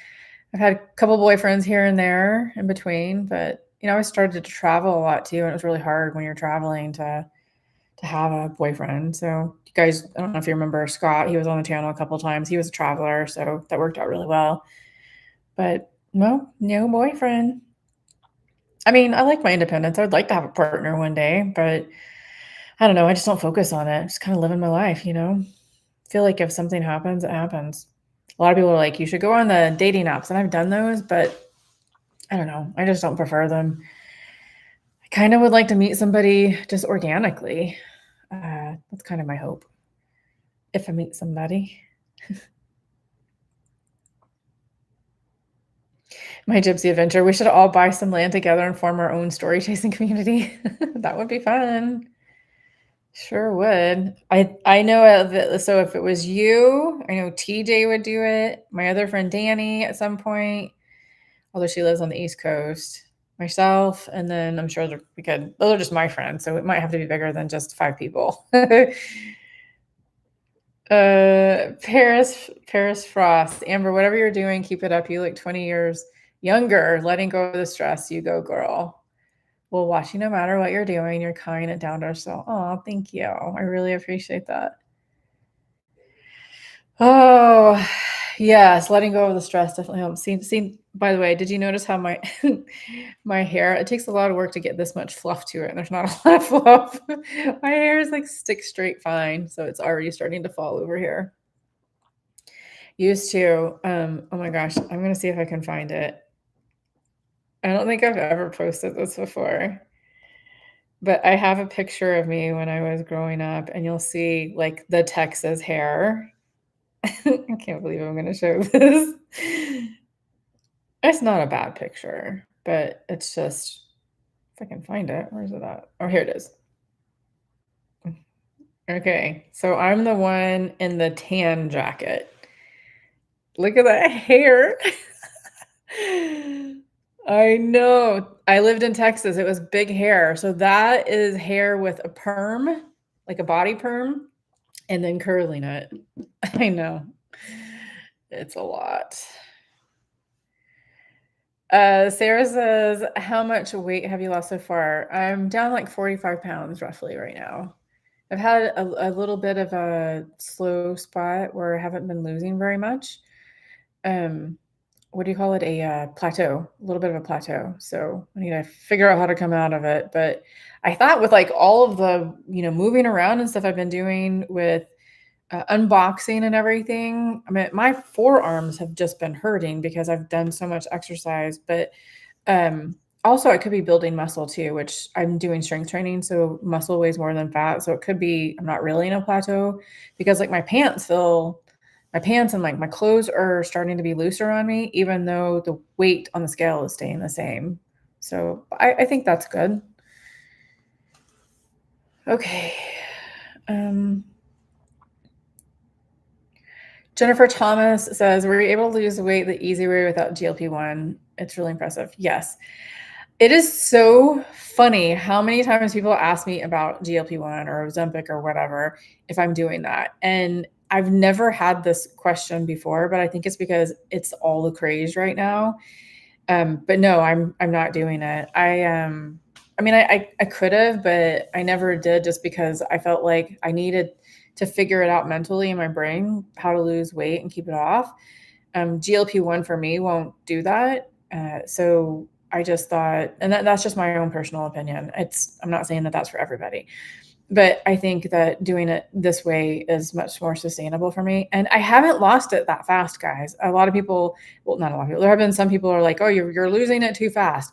I've had a couple boyfriends here and there in between, but I started to travel a lot too, and it was really hard when you're traveling to have a boyfriend. So you guys, I don't know if you remember Scott. He was on the channel a couple of times. He was a traveler, so that worked out really well. But no boyfriend. I mean, I like my independence. I would like to have a partner one day, but I don't know. I just don't focus on it. Just kind of living my life. Feel like if something happens, it happens. A lot of people are like, you should go on the dating apps, and I've done those, but I don't know. I just don't prefer them. I kind of would like to meet somebody just organically. That's kind of my hope. If I meet somebody. My gypsy adventure. We should all buy some land together and form our own story chasing community. That would be fun. Sure would. I know of it, so if it was you, I know TJ would do it. My other friend Danny at some point, although she lives on the East Coast. Myself, and then I'm sure we could. Those are just my friends, so it might have to be bigger than just 5 people. Paris Frost, Amber, whatever you're doing, keep it up. You look 20 years younger. Letting go of the stress. You go, girl. We'll watch you no matter what you're doing. You're kind and down to earth. So, oh, thank you. I really appreciate that. Oh, yes, letting go of the stress definitely helps. By the way, did you notice how my my hair, it takes a lot of work to get this much fluff to it, and there's not a lot of fluff. My hair is like stick straight fine, so it's already starting to fall over here. Used to, oh my gosh, I'm gonna see if I can find it. I don't think I've ever posted this before, but I have a picture of me when I was growing up, and you'll see like the Texas hair. I can't believe I'm gonna show this. It's not a bad picture, but it's just if I can find it, where is it at? Oh, here it is. Okay, so I'm the one in the tan jacket. Look at that hair. I know. I lived in Texas. It was big hair. So that is hair with a perm, like a body perm, and then curling it. I know. It's a lot. Sarah says, "How much weight have you lost so far?" I'm down like 45 pounds roughly right now. I've had a little bit of a slow spot where I haven't been losing very much. Um, what do you call it? A plateau, a little bit of a plateau. So I need to figure out how to come out of it. But I thought with like all of the, moving around and stuff I've been doing with unboxing and everything. I mean, my forearms have just been hurting because I've done so much exercise, but also I could be building muscle too, which I'm doing strength training, so muscle weighs more than fat. So it could be I'm not really in a plateau because like my pants and like my clothes are starting to be looser on me, even though the weight on the scale is staying the same. So I think that's good. Okay. Um, Jennifer Thomas says, "Were you able to lose weight the easy way without GLP-1? It's really impressive." Yes. It is so funny how many times people ask me about GLP-1 or Ozempic or whatever if I'm doing that. And I've never had this question before, but I think it's because it's all the craze right now. But no, I'm not doing it. I mean I could have, but I never did just because I felt like I needed to figure it out mentally in my brain how to lose weight and keep it off. GLP-1 for me won't do that. So I just thought, and that's just my own personal opinion. I'm not saying that that's for everybody, but I think that doing it this way is much more sustainable for me. And I haven't lost it that fast, guys. A lot of people, well, not a lot of people, there have been some people who are like, oh, you're losing it too fast.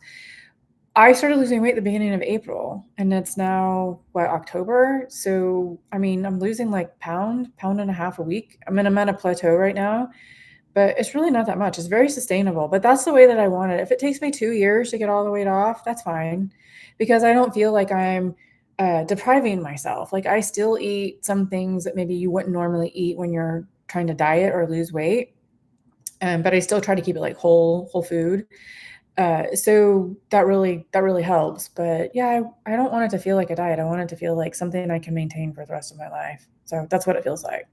I started losing weight at the beginning of April, and it's now what, October? So, I mean, I'm losing like pound and a half a week. I'm at a plateau right now, but it's really not that much. It's very sustainable, but that's the way that I want it. If it takes me 2 years to get all the weight off, that's fine because I don't feel like I'm depriving myself. Like I still eat some things that maybe you wouldn't normally eat when you're trying to diet or lose weight. But I still try to keep it like whole food. So that really helps. But yeah, I don't want it to feel like a diet. I want it to feel like something I can maintain for the rest of my life. So that's what it feels like.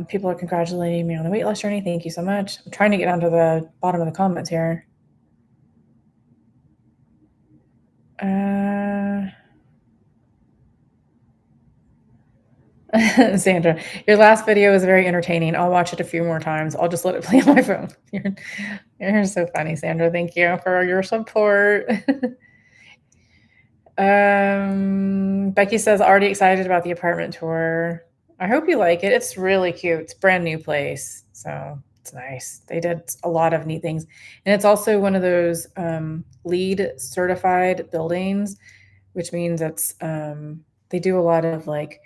People are congratulating me on the weight loss journey. Thank you so much. I'm trying to get down to the bottom of the comments here. Sandra, your last video was very entertaining. I'll watch it a few more times. I'll just let it play on my phone. You're so funny, Sandra. Thank you for your support. Becky says, already excited about the apartment tour. I hope you like it. It's really cute. It's a brand new place. So it's nice. They did a lot of neat things. And it's also one of those LEED certified buildings, which means they do a lot of like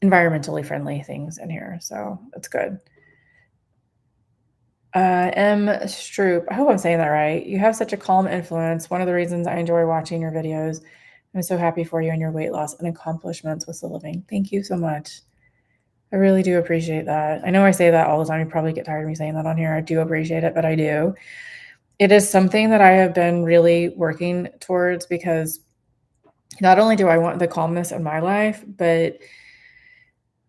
environmentally friendly things in here. So it's good. M. Stroop, I hope I'm saying that right. You have such a calm influence. One of the reasons I enjoy watching your videos. I'm so happy for you and your weight loss and accomplishments with the living. Thank you so much. I really do appreciate that. I know I say that all the time. You probably get tired of me saying that on here. I do appreciate it, but I do. It is something that I have been really working towards because not only do I want the calmness in my life, but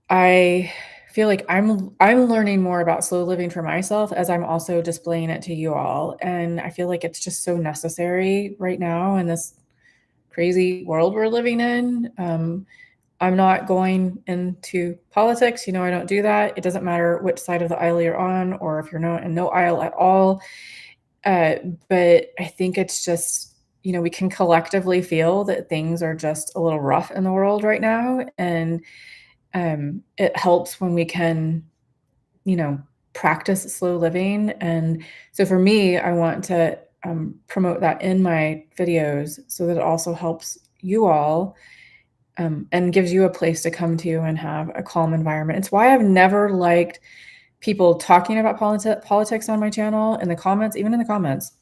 I I feel like I'm learning more about slow living for myself as I'm also displaying it to you all, and I feel like it's just so necessary right now in this crazy world we're living in. I'm not going into politics, I don't do that. It doesn't matter which side of the aisle you're on or if you're not in no aisle at all. Uh, but I think it's just, we can collectively feel that things are just a little rough in the world right now, and it helps when we can, you know, practice slow living. And so for me, I want to promote that in my videos so that it also helps you all, and gives you a place to come to and have a calm environment. It's why I've never liked people talking about politics on my channel in the comments, even in the comments.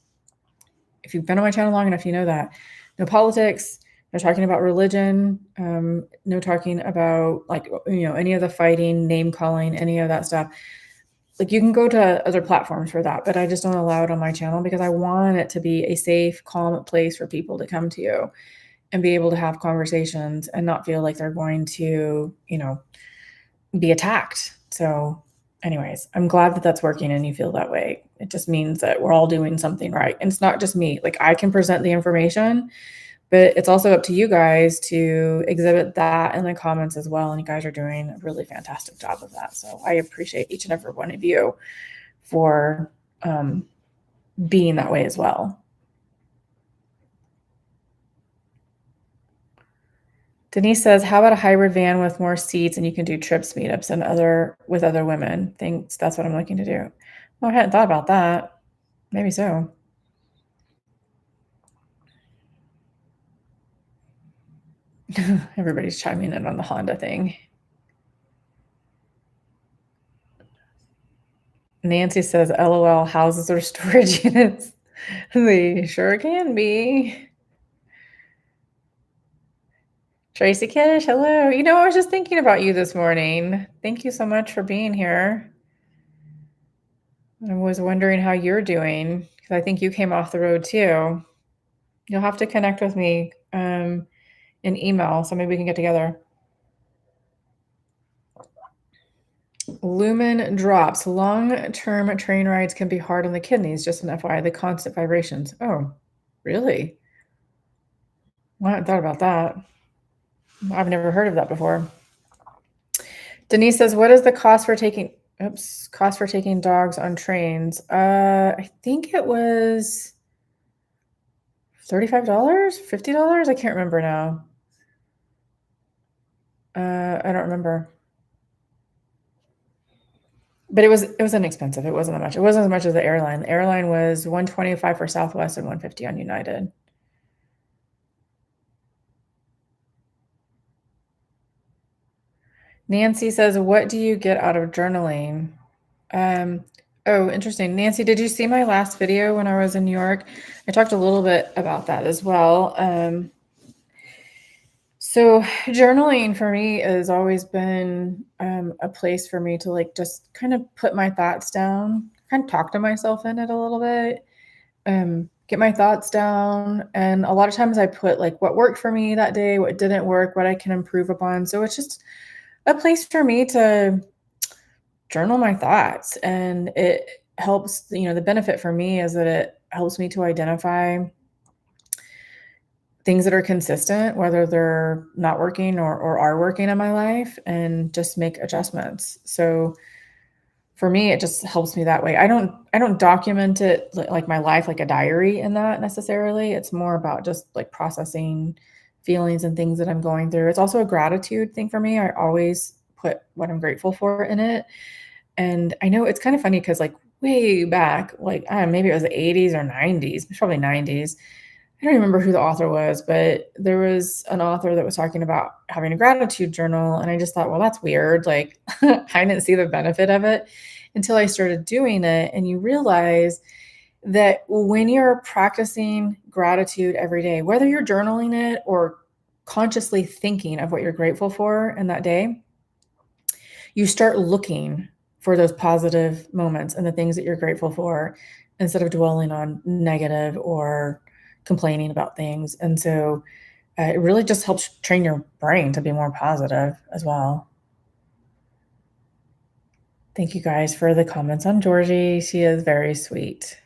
If you've been on my channel long enough, you know that. No politics, no talking about religion, no talking about like, any of the fighting, name calling, any of that stuff. Like you can go to other platforms for that, but I just don't allow it on my channel because I want it to be a safe, calm place for people to come to and be able to have conversations and not feel like they're going to, be attacked. So, anyways, I'm glad that that's working and you feel that way. It just means that we're all doing something right. And it's not just me. Like I can present the information, but it's also up to you guys to exhibit that in the comments as well. And you guys are doing a really fantastic job of that. So I appreciate each and every one of you for being that way as well. Denise says, "How about a hybrid van with more seats and you can do trips, meetups, and with other women?" Thinks that's what I'm looking to do. Well, I hadn't thought about that. Maybe so. Everybody's chiming in on the Honda thing. Nancy says, "LOL, houses or storage units." They sure can be. Tracy Kish, hello. I was just thinking about you this morning. Thank you so much for being here. I was wondering how you're doing because I think you came off the road too. You'll have to connect with me in email so maybe we can get together. Lumen drops. Long-term train rides can be hard on the kidneys, just an FYI, the constant vibrations. Oh, really? Well, I hadn't thought about that. I've never heard of that before. Denise says, "What is the cost for taking dogs on trains?" I think it was $35, $50. I can't remember now. I don't remember. But it was inexpensive. It wasn't that much. It wasn't as much as the airline. The airline was $125 for Southwest and $150 on United. Nancy says, "What do you get out of journaling?" Oh, interesting. Nancy, did you see my last video when I was in New York? I talked a little bit about that as well. So journaling for me has always been a place for me to like just kind of put my thoughts down, kind of talk to myself in it a little bit, get my thoughts down. And a lot of times I put like what worked for me that day, what didn't work, what I can improve upon. So it's just a place for me to journal my thoughts. And it helps, the benefit for me is that it helps me to identify things that are consistent, whether they're not working or are working in my life, and just make adjustments. So for me, it just helps me that way. I don't document it like my life like a diary in that necessarily. It's more about just like processing feelings and things that I'm going through. It's also a gratitude thing for me. I always put what I'm grateful for in it. And I know it's kind of funny because like way back, like I don't know, maybe it was the 80s or 90s, probably 90s. I don't remember who the author was, but there was an author that was talking about having a gratitude journal. And I just thought, well, that's weird. Like, I didn't see the benefit of it until I started doing it. And you realize that when you're practicing gratitude every day, whether you're journaling it or consciously thinking of what you're grateful for in that day, you start looking for those positive moments and the things that you're grateful for instead of dwelling on negative or complaining about things. And so it really just helps train your brain to be more positive as well. Thank you guys for the comments on Georgie. She is very sweet.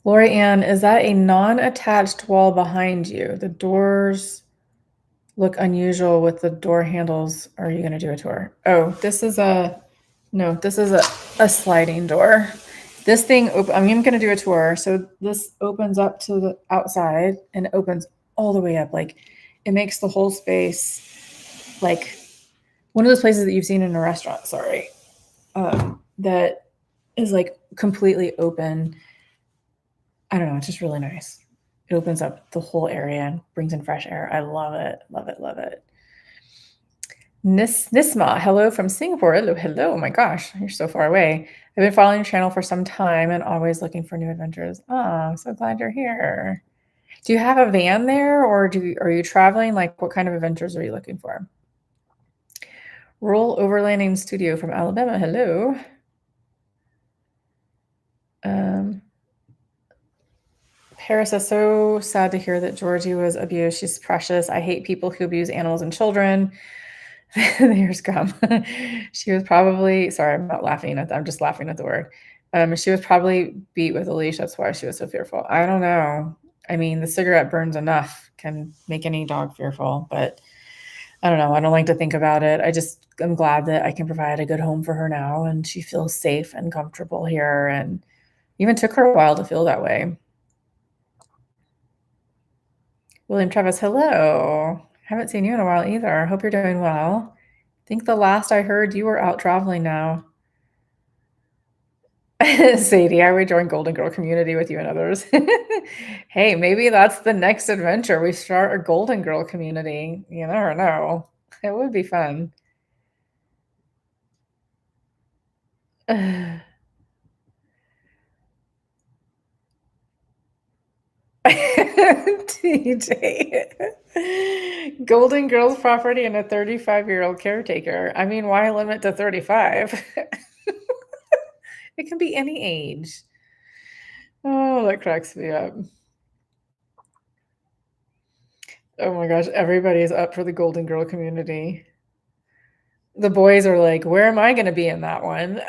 Lori Ann, is that a non-attached wall behind you? The doors look unusual with the door handles. Are you going to do a tour? Oh, this is a sliding door. This thing, I'm going to do a tour. So this opens up to the outside and it opens all the way up. Like it makes the whole space like one of those places that you've seen in a restaurant, sorry, that is like completely open. I don't know. It's just really nice. It opens up the whole area and brings in fresh air. I love it. Love it. Love it. Nisma, hello from Singapore. Hello, hello. Oh my gosh, you're so far away. I've been following your channel for some time and always looking for new adventures. Oh, I'm so glad you're here. Do you have a van there or are you traveling? Like what kind of adventures are you looking for? Rural Overlanding Studio from Alabama. Hello. Paris is so sad to hear that Georgie was abused. She's precious. I hate people who abuse animals and children. The years come. She was probably, sorry, I'm not laughing at that. I'm just laughing at the word. She was probably beat with a leash. That's why she was so fearful. I don't know. I mean, the cigarette burns enough can make any dog fearful, but I don't know. I don't like to think about it. I'm glad that I can provide a good home for her now and she feels safe and comfortable here. And even took her a while to feel that way. William Travis, hello. Haven't seen you in a while either. Hope you're doing well. I think the last I heard you were out traveling now. Sadie, I would join Golden Girl community with you and others. Hey, maybe that's the next adventure. We start a Golden Girl community. You never know. It would be fun. TJ. Golden Girls property and a 35-year-old caretaker. I mean, why limit to 35? It can be any age. Oh, that cracks me up. Oh my gosh, everybody is up for the Golden Girl community. The boys are like, where am I going to be in that one?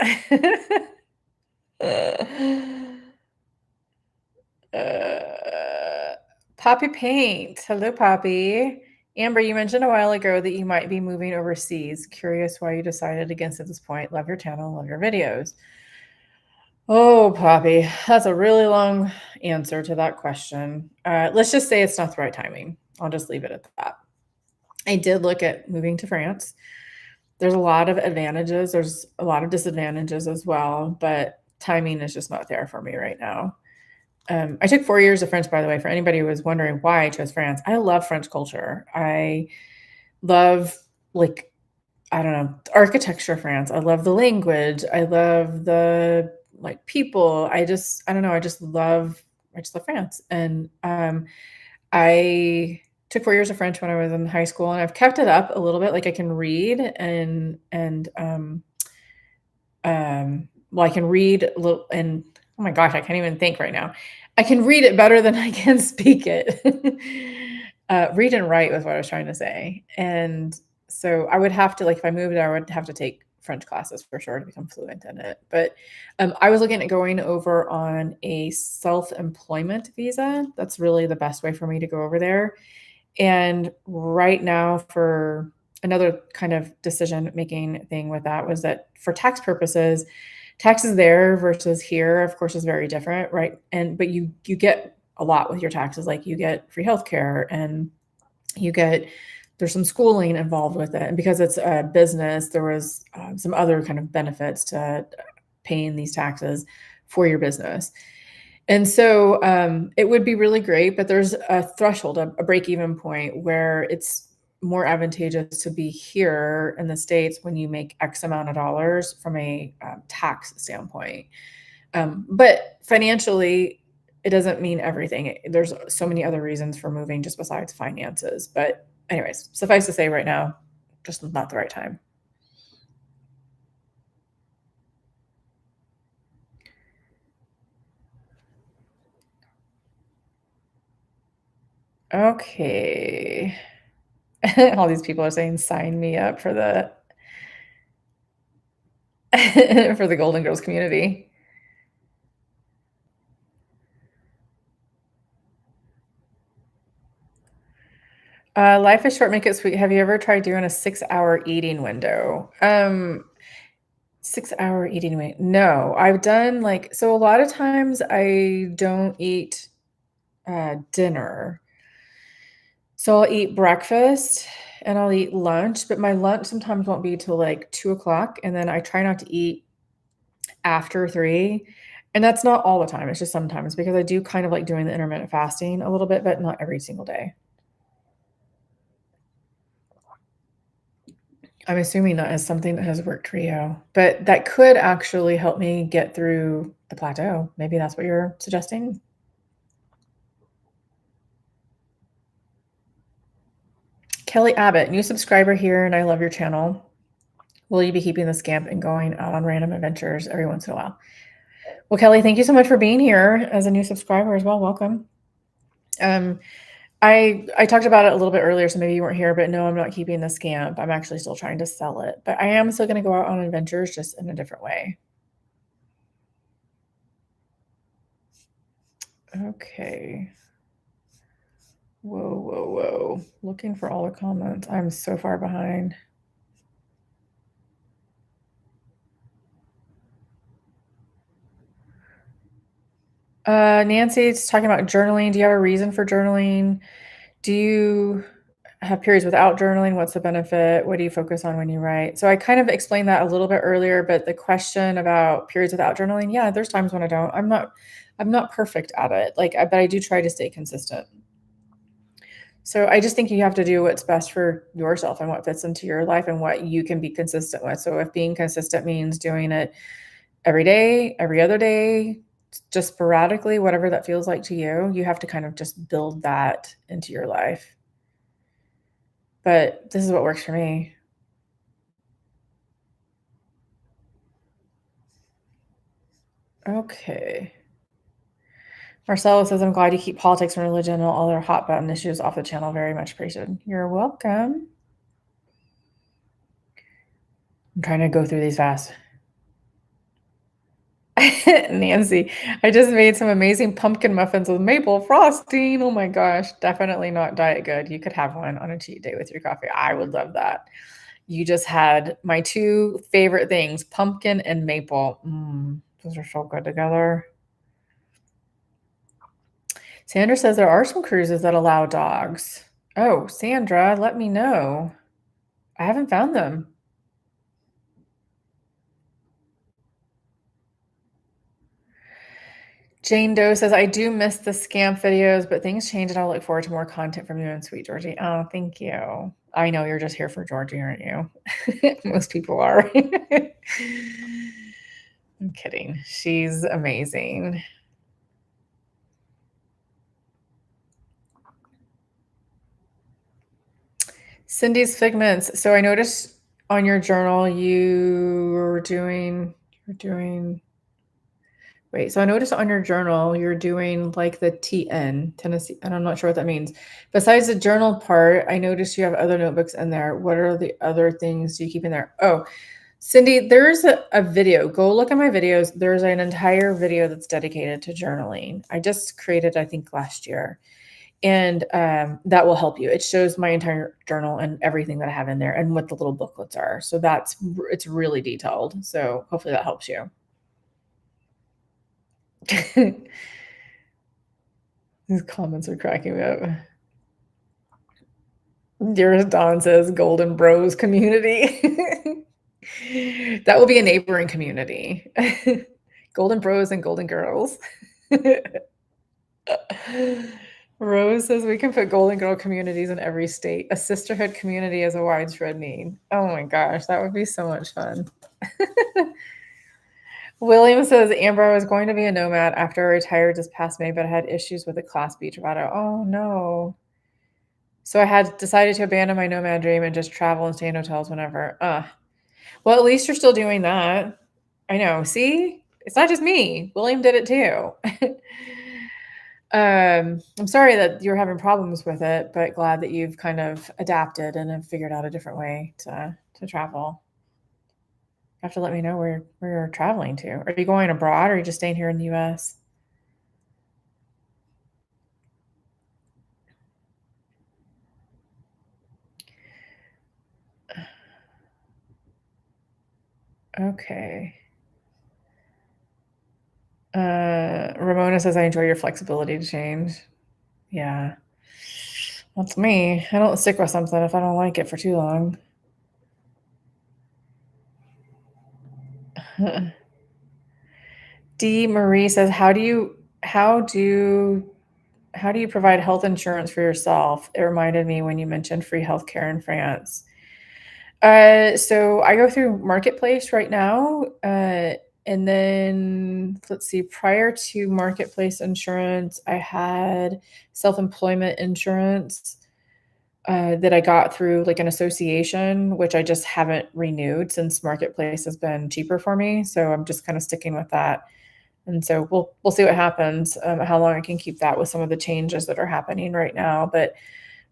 Poppy Paint. Hello, Poppy. Amber, you mentioned a while ago that you might be moving overseas. Curious why you decided against at this point. Love your channel, love your videos. Oh, Poppy, that's a really long answer to that question. Let's just say it's not the right timing. I'll just leave it at that. I did look at moving to France. There's a lot of advantages. There's a lot of disadvantages as well, but timing is just not there for me right now. I took 4 years of French, by the way, for anybody who was wondering why I chose France. I love French culture. I love, like, I don't know, architecture of France. I love the language. I love the like people. I don't know. I just love France. And I took 4 years of French when I was in high school, and I've kept it up a little bit. Like I can read well, I can read a little, and oh my gosh, I can't even think right now. I can read it better than I can speak it. Read and write was what I was trying to say. And so I would have to, like, if I moved there, I would have to take French classes for sure to become fluent in it. But I was looking at going over on a self-employment visa. That's really the best way for me to go over there. And right now, for another kind of decision-making thing with that was that for tax purposes, taxes there versus here, of course, is very different, right? But you get a lot with your taxes. Like you get free healthcare and there's some schooling involved with it. And because it's a business, there was some other kind of benefits to paying these taxes for your business. And so it would be really great, but there's a threshold, a break-even point where it's more advantageous to be here in the States when you make X amount of dollars from a tax standpoint. But financially, it doesn't mean everything. There's so many other reasons for moving just besides finances. But anyways, suffice to say right now, just not the right time. Okay. All these people are saying, sign me up for the for the Golden Girls community. Life is short, make it sweet. Have you ever tried doing a 6-hour eating window? 6-hour eating window. No, I've done like so a lot of times I don't eat dinner. So I'll eat breakfast and I'll eat lunch, but my lunch sometimes won't be till like 2 o'clock. And then I try not to eat after 3. And that's not all the time. It's just sometimes because I do kind of like doing the intermittent fasting a little bit, but not every single day. I'm assuming that is something that has worked for you, but that could actually help me get through the plateau. Maybe that's what you're suggesting? Kelly Abbott, new subscriber here, and I love your channel. Will you be keeping the scamp and going out on random adventures every once in a while? Well, Kelly, thank you so much for being here as a new subscriber as well. Welcome. Um, I talked about it a little bit earlier, so maybe you weren't here, but no, I'm not keeping the scamp. I'm actually still trying to sell it, but I am still going to go out on adventures just in a different way. Okay. Whoa, whoa, whoa. Looking for all the comments. I'm so far behind. Nancy's talking about journaling. Do you have a reason for journaling? Do you have periods without journaling? What's the benefit? What do you focus on when you write? So I kind of explained that a little bit earlier, but the question about periods without journaling, yeah, there's times when I don't. I'm not perfect at it. But I do try to stay consistent. So I just think you have to do what's best for yourself and what fits into your life and what you can be consistent with. So if being consistent means doing it every day, every other day, just sporadically, whatever that feels like to you, you have to kind of just build that into your life. But this is what works for me. Okay. Marcelo says, I'm glad you keep politics and religion and all their hot button issues off the channel. Very much appreciated. You're welcome. I'm trying to go through these fast. Nancy, I just made some amazing pumpkin muffins with maple frosting. Oh my gosh, definitely not diet good. You could have one on a cheat day with your coffee. I would love that. You just had my two favorite things, pumpkin and maple. Those are so good together. Sandra says there are some cruises that allow dogs. Oh, Sandra, let me know. I haven't found them. Jane Doe says, I do miss the scamp videos, but things change and I'll look forward to more content from you and sweet Georgie. Oh, thank you. I know you're just here for Georgie, aren't you? Most people are. I'm kidding. She's amazing. Cindy's Figments. So I noticed on your journal you're doing wait, so I noticed on your journal you're doing like the TN, Tennessee, and I'm not sure what that means. Besides the journal part, I noticed you have other notebooks in there. What are the other things you keep in there? Oh, Cindy, there's a video. Go look at my videos. There's an entire video that's dedicated to journaling. I just created, I think, last year. And that will help you. It shows my entire journal and everything that I have in there and what the little booklets are. So it's really detailed. So hopefully that helps you. These comments are cracking me up. Dearest Dawn says Golden Bros community. That will be a neighboring community. Golden Bros and Golden Girls. Rose says we can put Golden Girl communities in every state. A sisterhood community is a widespread need. Oh my gosh, that would be so much fun. William says Amber, I was going to be a nomad after I retired this past May, but I had issues with a Class B Travato. Oh no. So I had decided to abandon my nomad dream and just travel and stay in hotels whenever. Well, at least you're still doing that. I know. See? It's not just me. William did it too. I'm sorry that you're having problems with it, but glad that you've kind of adapted and have figured out a different way to travel. have to let me know where you're traveling to. Are you going abroad or are you just staying here in the US? Okay. Ramona says, "I enjoy your flexibility to change." Yeah. That's me. I don't stick with something if I don't like it for too long. D. Marie says, how do you provide health insurance for yourself? It reminded me when you mentioned free healthcare in France. So I go through Marketplace right now. And then let's see, prior to Marketplace insurance, I had self-employment insurance that I got through like an association, which I just haven't renewed since Marketplace has been cheaper for me. So I'm just kind of sticking with that. And so we'll see what happens, how long I can keep that with some of the changes that are happening right now. But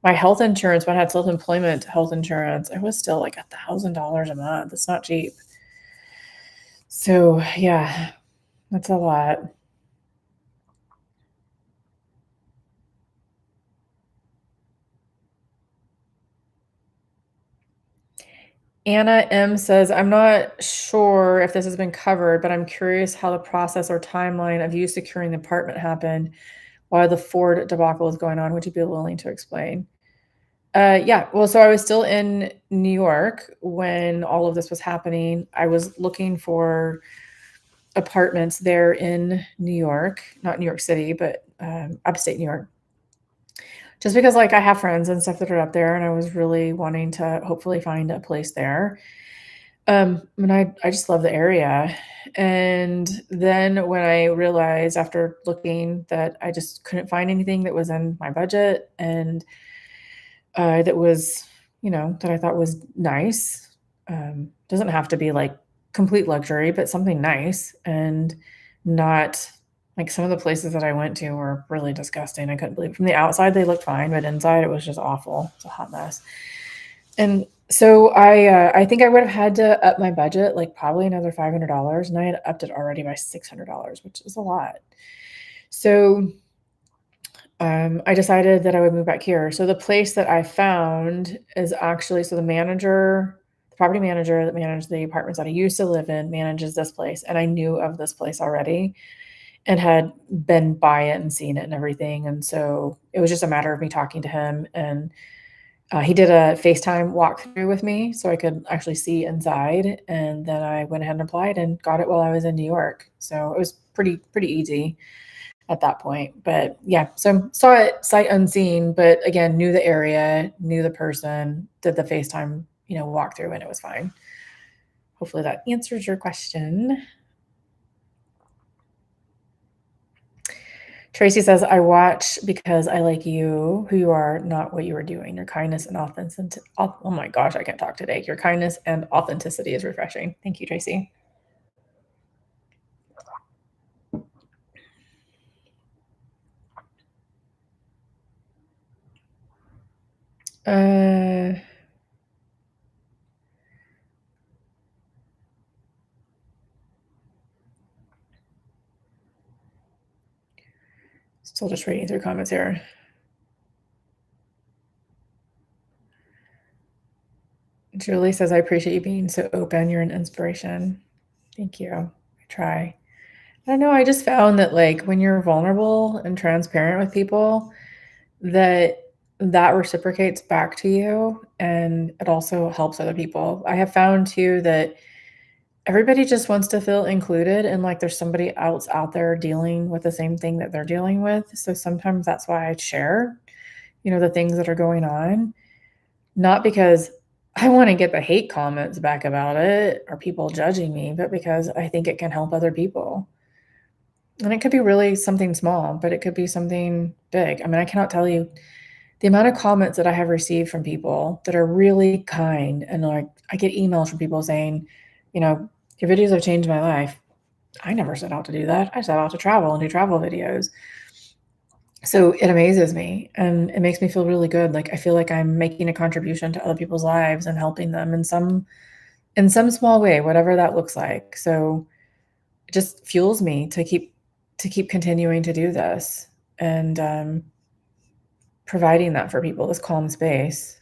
my health insurance, when I had self-employment health insurance, it was still like $1,000 a month. It's not cheap. So yeah, that's a lot. Anna M says, I'm not sure if this has been covered, but I'm curious how the process or timeline of you securing the apartment happened while the Ford debacle was going on. Would you be willing to explain? Yeah. Well, so I was still in New York when all of this was happening. I was looking for apartments there in New York, not New York City, but upstate New York. Just because, like, I have friends and stuff that are up there, and I was really wanting to hopefully find a place there. And I just love the area. And then when I realized after looking that I just couldn't find anything that was in my budget and that was, that I thought was nice. Doesn't have to be like complete luxury, but something nice and not like some of the places that I went to were really disgusting. I couldn't believe it. From the outside they looked fine, but inside it was just awful. It's a hot mess. And so I think I would have had to up my budget like probably another $500, and I had upped it already by $600, which is a lot. So I decided that I would move back here. So the place that I found is actually so the property manager that managed the apartments that I used to live in manages this place, and I knew of this place already and had been by it and seen it and everything. And so it was just a matter of me talking to him, and he did a FaceTime walkthrough with me so I could actually see inside. And then I went ahead and applied and got it while I was in New York. So it was pretty easy at that point. But yeah, so saw it sight unseen, but again, knew the area, knew the person, did the FaceTime, walkthrough, and it was fine. Hopefully that answers your question. Tracy says, I watch because I like you, who you are, not what you are doing. Your kindness and authenticity. Oh my gosh, I can't talk today. Your kindness and authenticity is refreshing. Thank you, Tracy. Uh, Still just reading through comments here. Julie says, I appreciate you being so open. You're an inspiration. Thank you. I try. I don't know. I just found that like when you're vulnerable and transparent with people, that that reciprocates back to you and it also helps other people. I have found too that everybody just wants to feel included and like there's somebody else out there dealing with the same thing that they're dealing with. So sometimes that's why I share, the things that are going on, not because I want to get the hate comments back about it or people judging me, but because I think it can help other people. And it could be really something small, but it could be something big. I mean, I cannot tell you the amount of comments that I have received from people that are really kind. And like, I get emails from people saying, your videos have changed my life. I never set out to do that. I set out to travel and do travel videos. So it amazes me and it makes me feel really good. Like, I feel like I'm making a contribution to other people's lives and helping them in in some small way, whatever that looks like. So it just fuels me to keep continuing to do this and providing that for people, this calm space.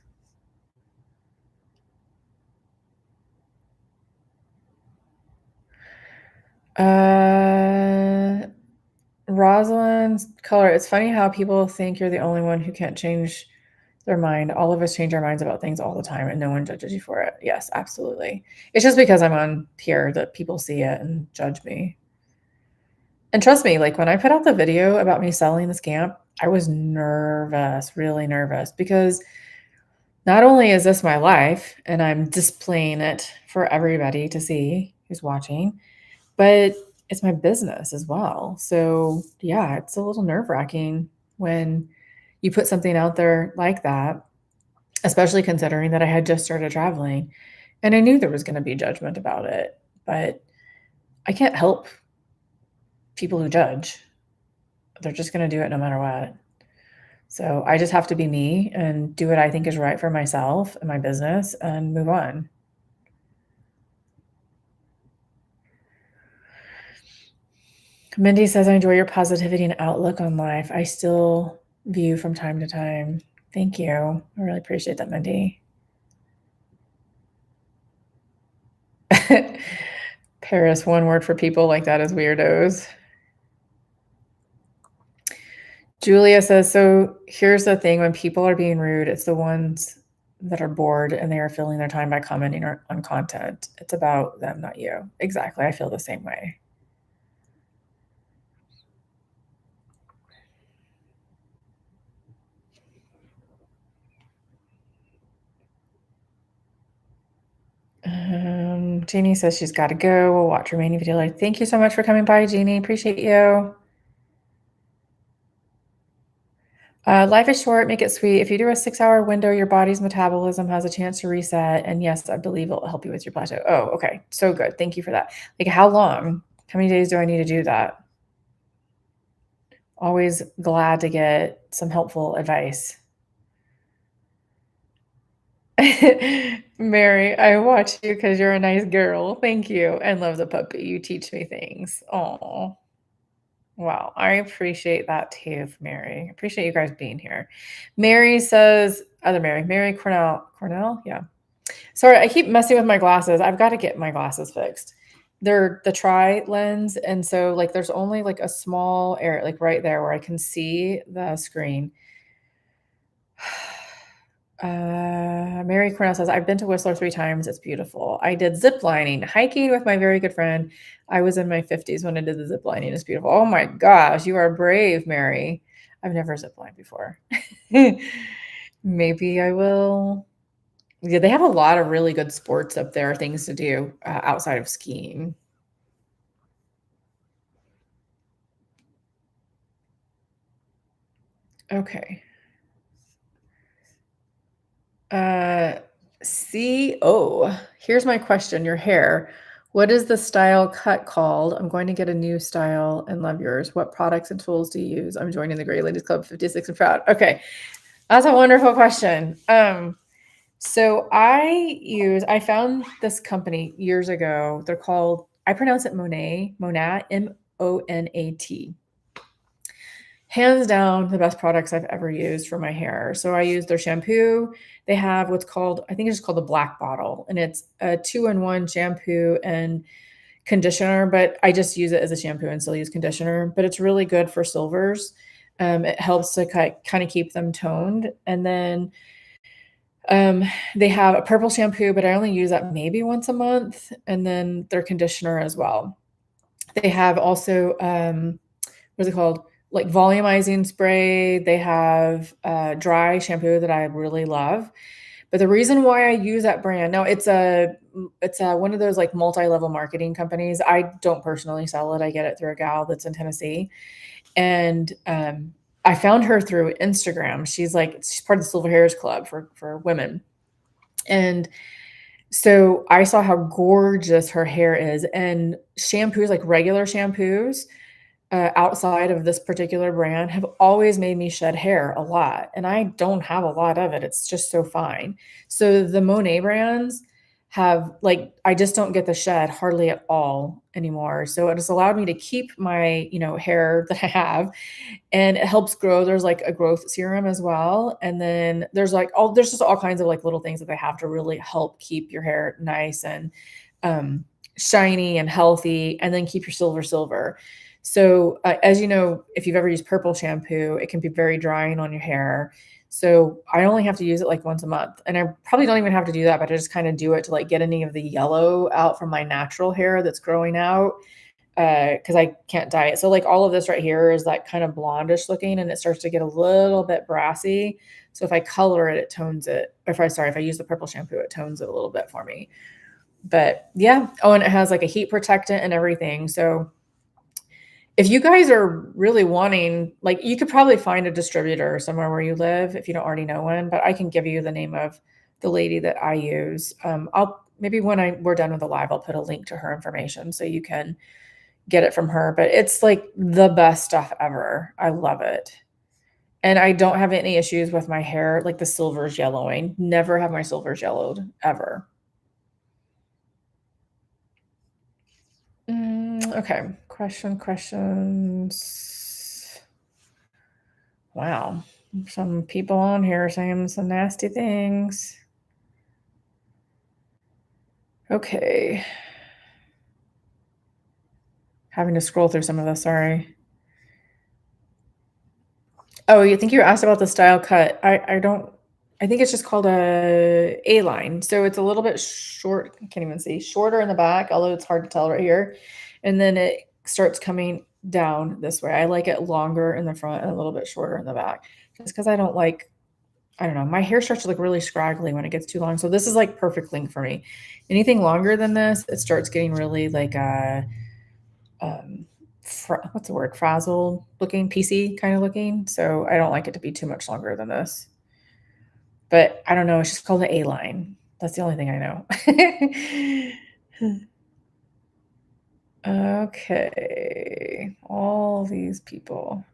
Uh, Rosalind's color. It's funny how people think you're the only one who can't change their mind. All of us change our minds about things all the time, and no one judges you for it. Yes, absolutely. It's just because I'm on here that people see it and judge me. And trust me, like when I put out the video about me selling the scamp, I was nervous, really nervous, because not only is this my life and I'm displaying it for everybody to see who's watching, but it's my business as well. So, yeah, it's a little nerve-wracking when you put something out there like that, especially considering that I had just started traveling and I knew there was going to be judgment about it, but I can't help people who judge. They're just going to do it no matter what. So I just have to be me and do what I think is right for myself and my business and move on. Mindy says, I enjoy your positivity and outlook on life. I still view from time to time. Thank you. I really appreciate that, Mindy. Paris, one word for people like that is weirdos. Julia says, so here's the thing, when people are being rude, it's the ones that are bored and they are filling their time by commenting on content. It's about them, not you. Exactly. I feel the same way. Jeannie says she's got to go. We'll watch remaining video later. Thank you so much for coming by, Jeannie. Appreciate you. Life is short. Make it sweet. If you do a 6-hour window, your body's metabolism has a chance to reset. And yes, I believe it'll help you with your plateau. Oh, okay. So good. Thank you for that. Like, how long? How many days do I need to do that? Always glad to get some helpful advice. Mary, I watch you because you're a nice girl. Thank you. And love the puppy. You teach me things. Oh, wow. I appreciate that too, Mary. Appreciate you guys being here. Mary says, other Mary, Mary Cornell. Cornell? Yeah. Sorry, I keep messing with my glasses. I've got to get my glasses fixed. They're the tri lens. And so, like, there's only like a small area, like right there where I can see the screen. Mary Cornell says, I've been to Whistler 3 times. It's beautiful. I did zip lining, hiking with my very good friend. I was in my 50s when I did the zip lining. It's beautiful. Oh my gosh, you are brave, Mary. I've never zip lined before. Maybe I will. Yeah, they have a lot of really good sports up there, things to do outside of skiing. Okay. Here's my question. Your hair. What is the style cut called? I'm going to get a new style and love yours. What products and tools do you use? I'm joining the Gray Ladies Club 56 and proud. Okay. That's a wonderful question. So I found this company years ago. They're called, I pronounce it Monat, Monat. Hands down, the best products I've ever used for my hair. So I use their shampoo. They have what's called, I think it's called the Black Bottle, and it's a 2-in-1 shampoo and conditioner, but I just use it as a shampoo and still use conditioner, but it's really good for silvers. It helps to kind of keep them toned. And then they have a purple shampoo, but I only use that maybe once a month, and then their conditioner as well. They have also, what's it called? Like volumizing spray. They have dry shampoo that I really love. But the reason why I use that brand, now it's a one of those like multi-level marketing companies. I don't personally sell it. I get it through a gal that's in Tennessee. And I found her through Instagram. She's part of the Silver Hairs Club for women. And so I saw how gorgeous her hair is, and shampoos, like regular shampoos, outside of this particular brand, have always made me shed hair a lot, and I don't have a lot of it. It's just so fine. So the Monet brands have like I just don't get the shed hardly at all anymore. So it has allowed me to keep my, hair that I have, and it helps grow. There's like a growth serum as well. And then there's just all kinds of like little things that they have to really help keep your hair nice and um shiny and healthy, and then keep your silver. So as you know, if you've ever used purple shampoo, it can be very drying on your hair. So I only have to use it like once a month. And I probably don't even have to do that, but I just kind of do it to like get any of the yellow out from my natural hair that's growing out, because I can't dye it. So like all of this right here is like kind of blondish looking, and it starts to get a little bit brassy. So if I color it, it tones it. If I use the purple shampoo, it tones it a little bit for me. But yeah. Oh, and it has like a heat protectant and everything. So if you guys are really wanting, like, you could probably find a distributor somewhere where you live if you don't already know one, but I can give you the name of the lady that I use. I'll maybe when we're done with the live, I'll put a link to her information so you can get it from her. But it's like the best stuff ever. I love it. And I don't have any issues with my hair, like the silver's yellowing. Never have my silvers yellowed ever. Okay. Questions. Wow. Some people on here saying some nasty things. Okay. Having to scroll through some of this, sorry. Oh, you think you asked about the style cut. I think it's just called a A-line. So it's a little bit short, I can't even see, shorter in the back, although it's hard to tell right here. And then it starts coming down this way. I like it longer in the front and a little bit shorter in the back. Just because I don't know, my hair starts to look really scraggly when it gets too long. So this is like perfect length for me. Anything longer than this, it starts getting really like um, what's the word? Frazzled looking, PC kind of looking. So I don't like it to be too much longer than this. But I don't know. It's just called the A line. That's the only thing I know. Okay. All these people.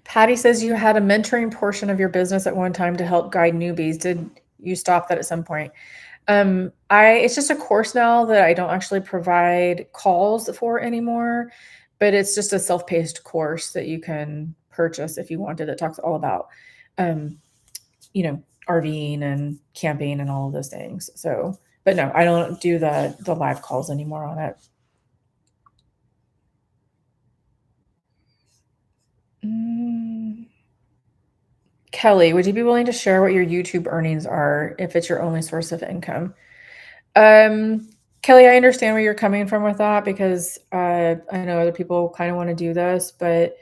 Patty says you had a mentoring portion of your business at one time to help guide newbies. Did you stop that at some point? It's just a course now that I don't actually provide calls for anymore, but it's just a self-paced course that you can purchase if you wanted. It talks all about, um, RVing and camping and all of those things. So, but no, I don't do the live calls anymore on it. Kelly, would you be willing to share what your YouTube earnings are if it's your only source of income? Kelly, I understand where you're coming from with that because I know other people kind of want to do this, but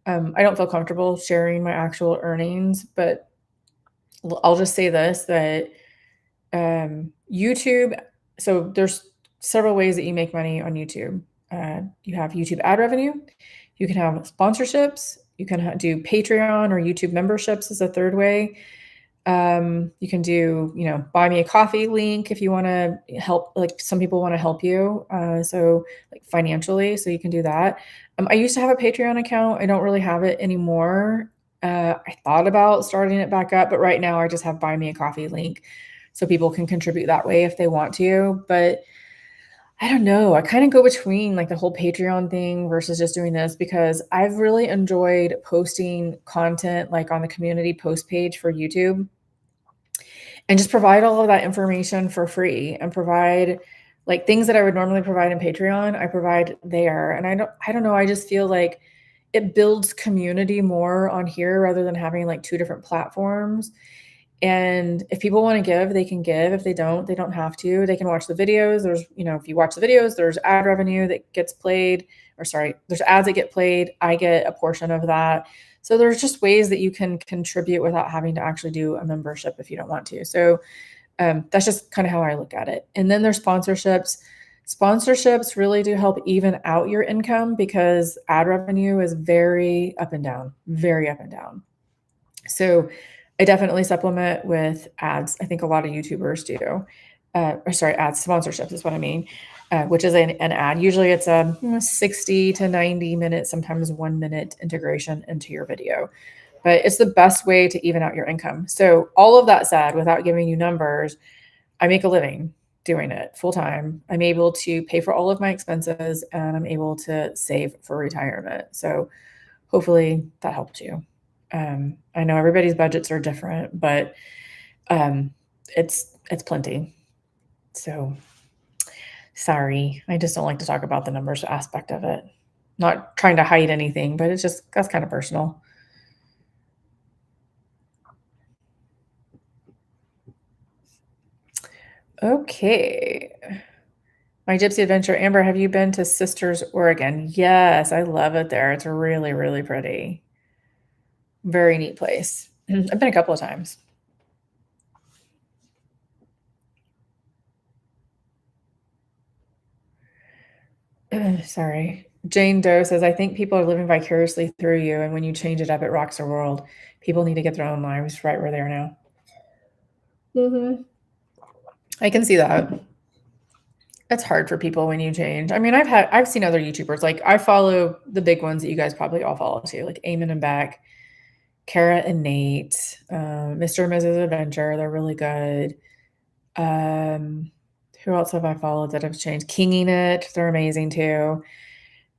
I don't feel comfortable sharing my actual earnings. But I'll just say this that YouTube, so there's several ways that you make money on YouTube. You have YouTube ad revenue, you can have sponsorships, you can do Patreon or YouTube memberships is a third way. You can do, buy me a coffee link if you want to help. Like some people want to help you, so like financially, so you can do that. I used to have a Patreon account. I don't really have it anymore. I thought about starting it back up, but right now I just have buy me a coffee link, so people can contribute that way if they want to. But I don't know. I kind of go between like the whole Patreon thing versus just doing this because I've really enjoyed posting content like on the community post page for YouTube and just provide all of that information for free and provide like things that I would normally provide in Patreon, I provide there. And I don't know, I just feel like it builds community more on here rather than having like two different platforms. And if people want to give, they can give. If they don't have to. They can watch the videos. There's, if you watch the videos, there's ad revenue that gets played, or sorry, there's ads that get played. I get a portion of that. So there's just ways that you can contribute without having to actually do a membership if you don't want to. So that's just kind of how I look at it. And then there's sponsorships. Sponsorships really do help even out your income because ad revenue is very up and down, very up and down. So I definitely supplement with ads. I think a lot of YouTubers do. Or sorry, ads, sponsorships is what I mean, which is an ad. Usually it's a 60 to 90 minute, sometimes 1 minute integration into your video. but it's the best way to even out your income. So all of that said, without giving you numbers, I make a living doing it full time. I'm able to pay for all of my expenses and I'm able to save for retirement. So hopefully that helped you. I know everybody's budgets are different, but um, it's plenty. So sorry, I just don't like to talk about the numbers aspect of it. Not trying to hide anything, but it's just that's kind of personal. Okay. My Gypsy Adventure. Amber, have you been to Sisters, Oregon? Yes, I love it there. It's really, really pretty. Very neat place. I've been a couple of times. Sorry. Jane Doe says, I think people are living vicariously through you, and when you change it up, it rocks their world. People need to get their own lives right where they are now. Mhm. I can see that. It's hard for people when you change. I mean, I've seen other YouTubers, like, I follow the big ones that you guys probably all follow too, like Eamon and Beck, Kara and Nate, Mr. and Mrs. Adventure, they're really good. Um, who else have I followed that have changed? Kinging It, they're amazing too.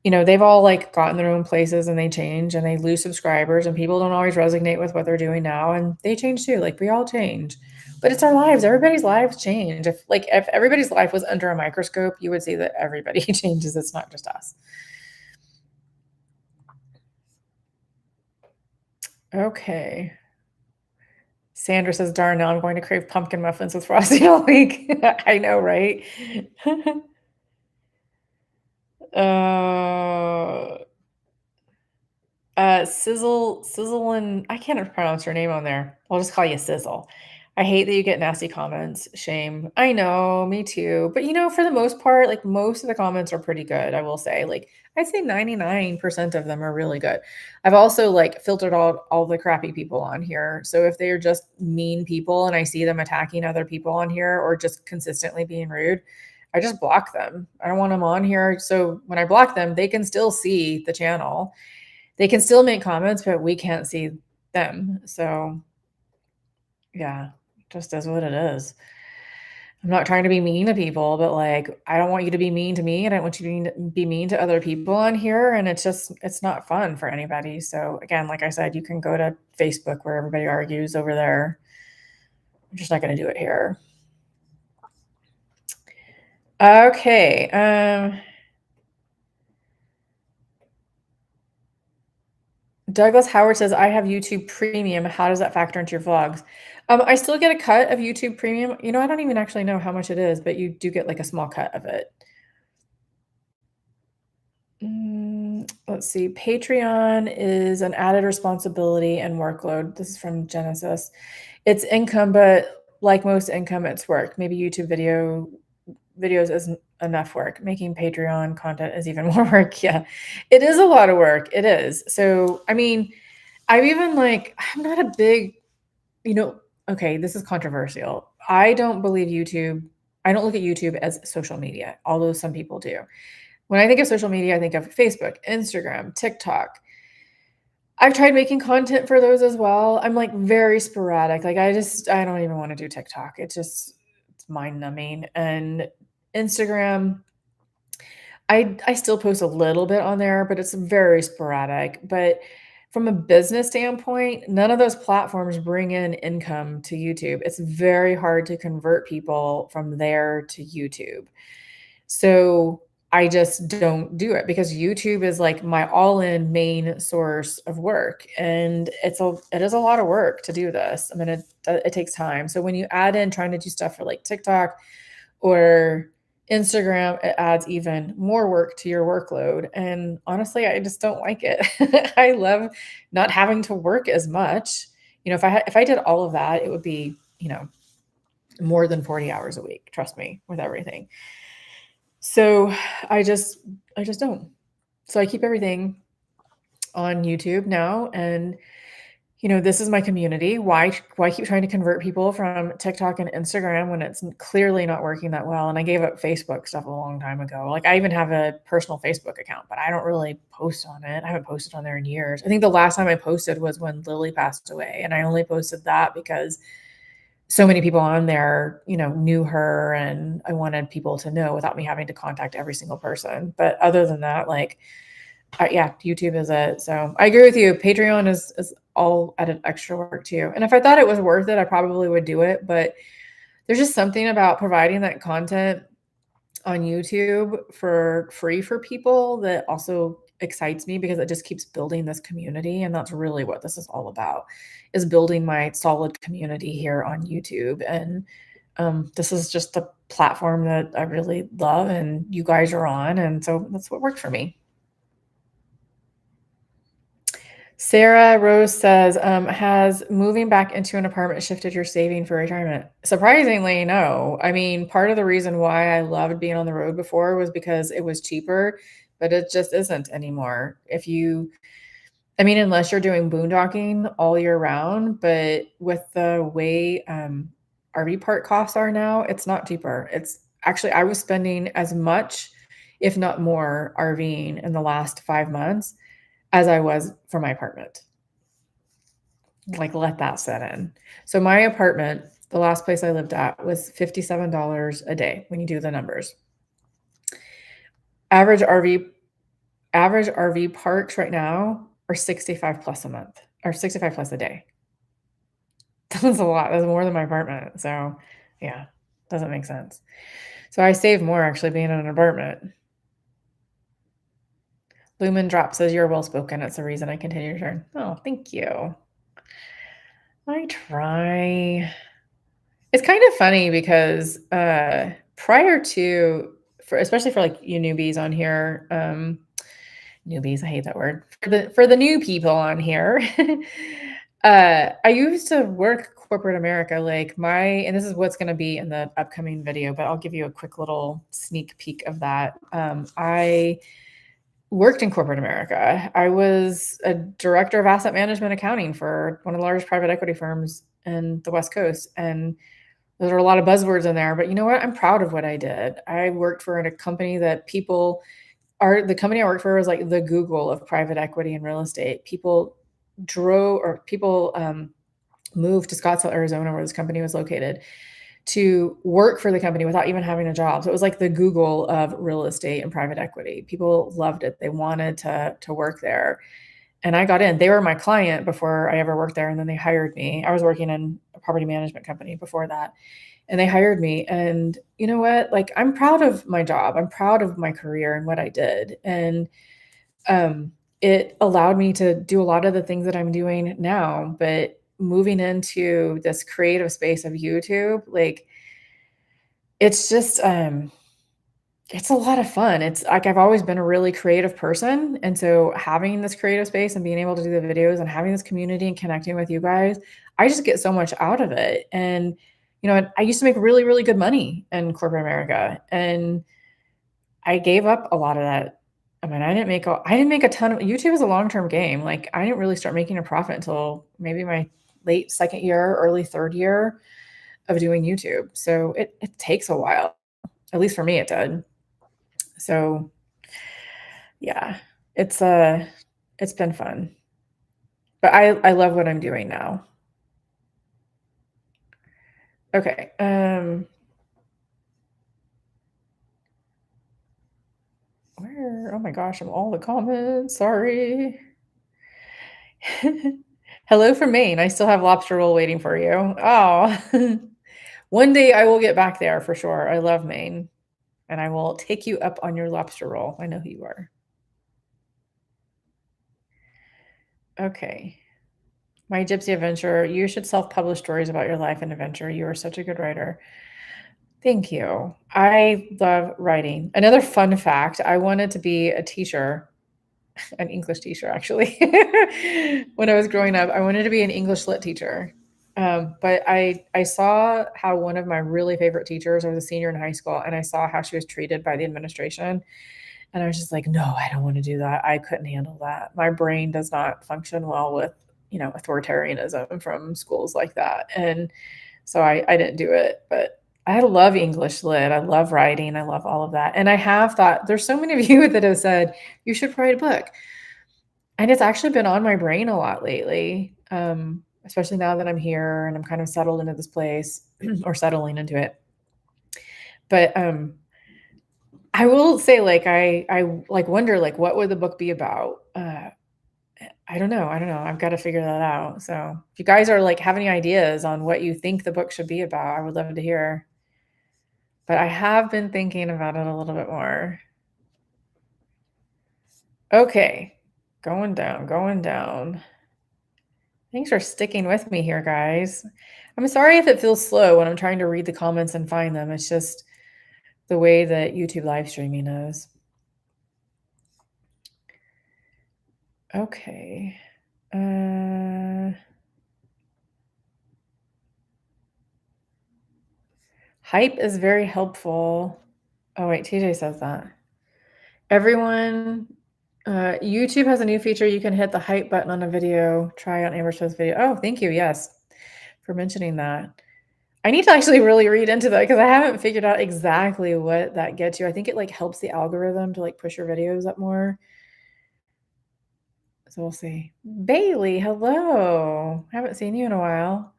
You know, they've all, like, gotten their own places and they change and they lose subscribers and people don't always resonate with what they're doing now, and they change too, like, we all change. But it's our lives, everybody's lives change. If everybody's life was under a microscope, you would see that everybody changes, it's not just us. Okay. Sandra says, "Darn, now I'm going to crave pumpkin muffins with frosting all week." I know, right? Uh Sizzle and I can't pronounce your name on there. I'll just call you Sizzle. I hate that you get nasty comments. Shame. I know, me too. But, for the most part, like, most of the comments are pretty good, I will say. Like, I'd say 99% of them are really good. I've also, like, filtered all the crappy people on here. So if they are just mean people and I see them attacking other people on here or just consistently being rude, I just block them. I don't want them on here. So when I block them, they can still see the channel, they can still make comments, but we can't see them. So, yeah, just is what it is. I'm not trying to be mean to people, but, like, I don't want you to be mean to me, and I don't want you to be mean to other people on here, and it's not fun for anybody. So, again, like I said, you can go to Facebook where everybody argues over there. I'm just not gonna do it here. Okay, Douglas Howard says, "I have YouTube Premium. How does that factor into your vlogs?" I still get a cut of YouTube Premium. I don't even actually know how much it is, but you do get, like, a small cut of it. Let's see. Patreon is an added responsibility and workload. This is from Genesis. It's income, but like most income, it's work. Maybe videos isn't enough work. Making Patreon content is even more work. Yeah, it is a lot of work. It is. So, I mean, I'm not a big, you know, okay, this is controversial. I don't look at YouTube as social media, although some people do. When I think of social media, I think of Facebook, Instagram, TikTok. I've tried making content for those as well. I'm, like, very sporadic. Like, I don't even wanna do TikTok. It's mind numbing. And Instagram, I still post a little bit on there, but it's very sporadic. But from a business standpoint, none of those platforms bring in income to YouTube. It's very hard to convert people from there to YouTube. So, I just don't do it because YouTube is, like, my all-in main source of work, and it is a lot of work to do this. I mean, it takes time. So when you add in trying to do stuff for, like, TikTok or Instagram, it adds even more work to your workload, and honestly, I just don't like it. I love not having to work as much. If I did all of that, it would be, more than 40 hours a week, trust me, with everything. So, I just I just don't. So I keep everything on YouTube now, and this is my community. Why keep trying to convert people from TikTok and Instagram when it's clearly not working that well? And I gave up Facebook stuff a long time ago. Like, I even have a personal Facebook account, but I don't really post on it. I haven't posted on there in years. I think the last time I posted was when Lily passed away, and I only posted that because so many people on there, knew her, and I wanted people to know without me having to contact every single person. But other than that, like, yeah, YouTube is it. So I agree with you. Patreon is all added extra work too. And if I thought it was worth it, I probably would do it. But there's just something about providing that content on YouTube for free for people that also excites me because it just keeps building this community. And that's really what this is all about, is building my solid community here on YouTube. And this is just a platform that I really love and you guys are on. And so that's what worked for me. Sarah Rose says, has moving back into an apartment shifted your saving for retirement? Surprisingly, no. I mean, part of the reason why I loved being on the road before was because it was cheaper, but it just isn't anymore. Unless you're doing boondocking all year round, but with the way RV park costs are now, it's not cheaper. It's actually, I was spending as much, if not more, RVing in the last 5 months as I was for my apartment. Like, let that set in. So my apartment, the last place I lived at, was $57 a day when you do the numbers. Average RV parks right now are 65 plus a month, or 65 plus a day. That's a lot. That's more than my apartment. So yeah, doesn't make sense. So I save more actually being in an apartment. Lumen Drop says you're well spoken. It's the reason I continue to turn. Oh, thank you. I try. It's kind of funny because prior to, especially for like you newbies on here, newbies, I hate that word. For the new people on here, I used to work corporate America. Like and this is what's going to be in the upcoming video, but I'll give you a quick little sneak peek of that. I worked in corporate America. I was a director of asset management accounting for one of the largest private equity firms in the West Coast. And those are a lot of buzzwords in there, but you know what? I'm proud of what I did. I worked for a company that the company I worked for was like the Google of private equity and real estate. People moved to Scottsdale, Arizona, where this company was located, to work for the company without even having a job. So it was like the Google of real estate and private equity. People loved it. They wanted to work there. And I got in. They were my client before I ever worked there, and then they hired me. I was working in a property management company before that, and they hired me. And you know what? Like, I'm proud of my job. I'm proud of my career and what I did. And it allowed me to do a lot of the things that I'm doing now. But moving into this creative space of YouTube, like, it's just it's a lot of fun. It's like I've always been a really creative person, and so having this creative space and being able to do the videos and having this community and connecting with you guys, I just get so much out of it. And I used to make really, really good money in corporate America, and I gave up a lot of that. I mean, I didn't make a ton of YouTube is a long-term game. Like, I didn't really start making a profit until maybe my late second year, early third year of doing YouTube. So it takes a while. At least for me, it did. So yeah, it's been fun. But I love what I'm doing now. Okay. Where? Oh my gosh, I'm all the comments. Sorry. Hello from Maine. I still have lobster roll waiting for you. Oh. One day I will get back there for sure. I love Maine, and I will take you up on your lobster roll. I know who you are. Okay. My Gypsy Adventure, you should self-publish stories about your life and adventure. You are such a good writer. Thank you. I love writing. Another fun fact, I wanted to be a teacher, an English teacher, actually. When I was growing up, I wanted to be an English lit teacher. But I saw how one of my really favorite teachers, I was a senior in high school, and I saw how she was treated by the administration. And I was just like, no, I don't want to do that. I couldn't handle that. My brain does not function well with authoritarianism from schools like that, and so I didn't do it, but I love English Lit, I love writing, I love all of that, and I have thought there's so many of you that have said, "You should write a book," and it's actually been on my brain a lot lately, especially now that I'm here and I'm kind of settled into this place or settling into it. But, I will say, like, like, wonder, like, what would the book be about? I don't know, I've gotta figure that out, so if you guys are, like, have any ideas on what you think the book should be about, I would love to hear. But I have been thinking about it a little bit more. Okay, going down, going down. Thanks for sticking with me here, guys. I'm sorry if it feels slow when I'm trying to read the comments and find them, it's just the way that YouTube live streaming is. Okay. Uh, hype is very helpful. Oh, wait, TJ says that. Everyone, YouTube has a new feature. You can hit the hype button on a video. Try on Amber Smith's video. Oh, thank you. Yes, for mentioning that. I need to actually really read into that because I haven't figured out exactly what that gets you. I think it like helps the algorithm to like push your videos up more. So we'll see. Bailey, hello. Haven't seen you in a while.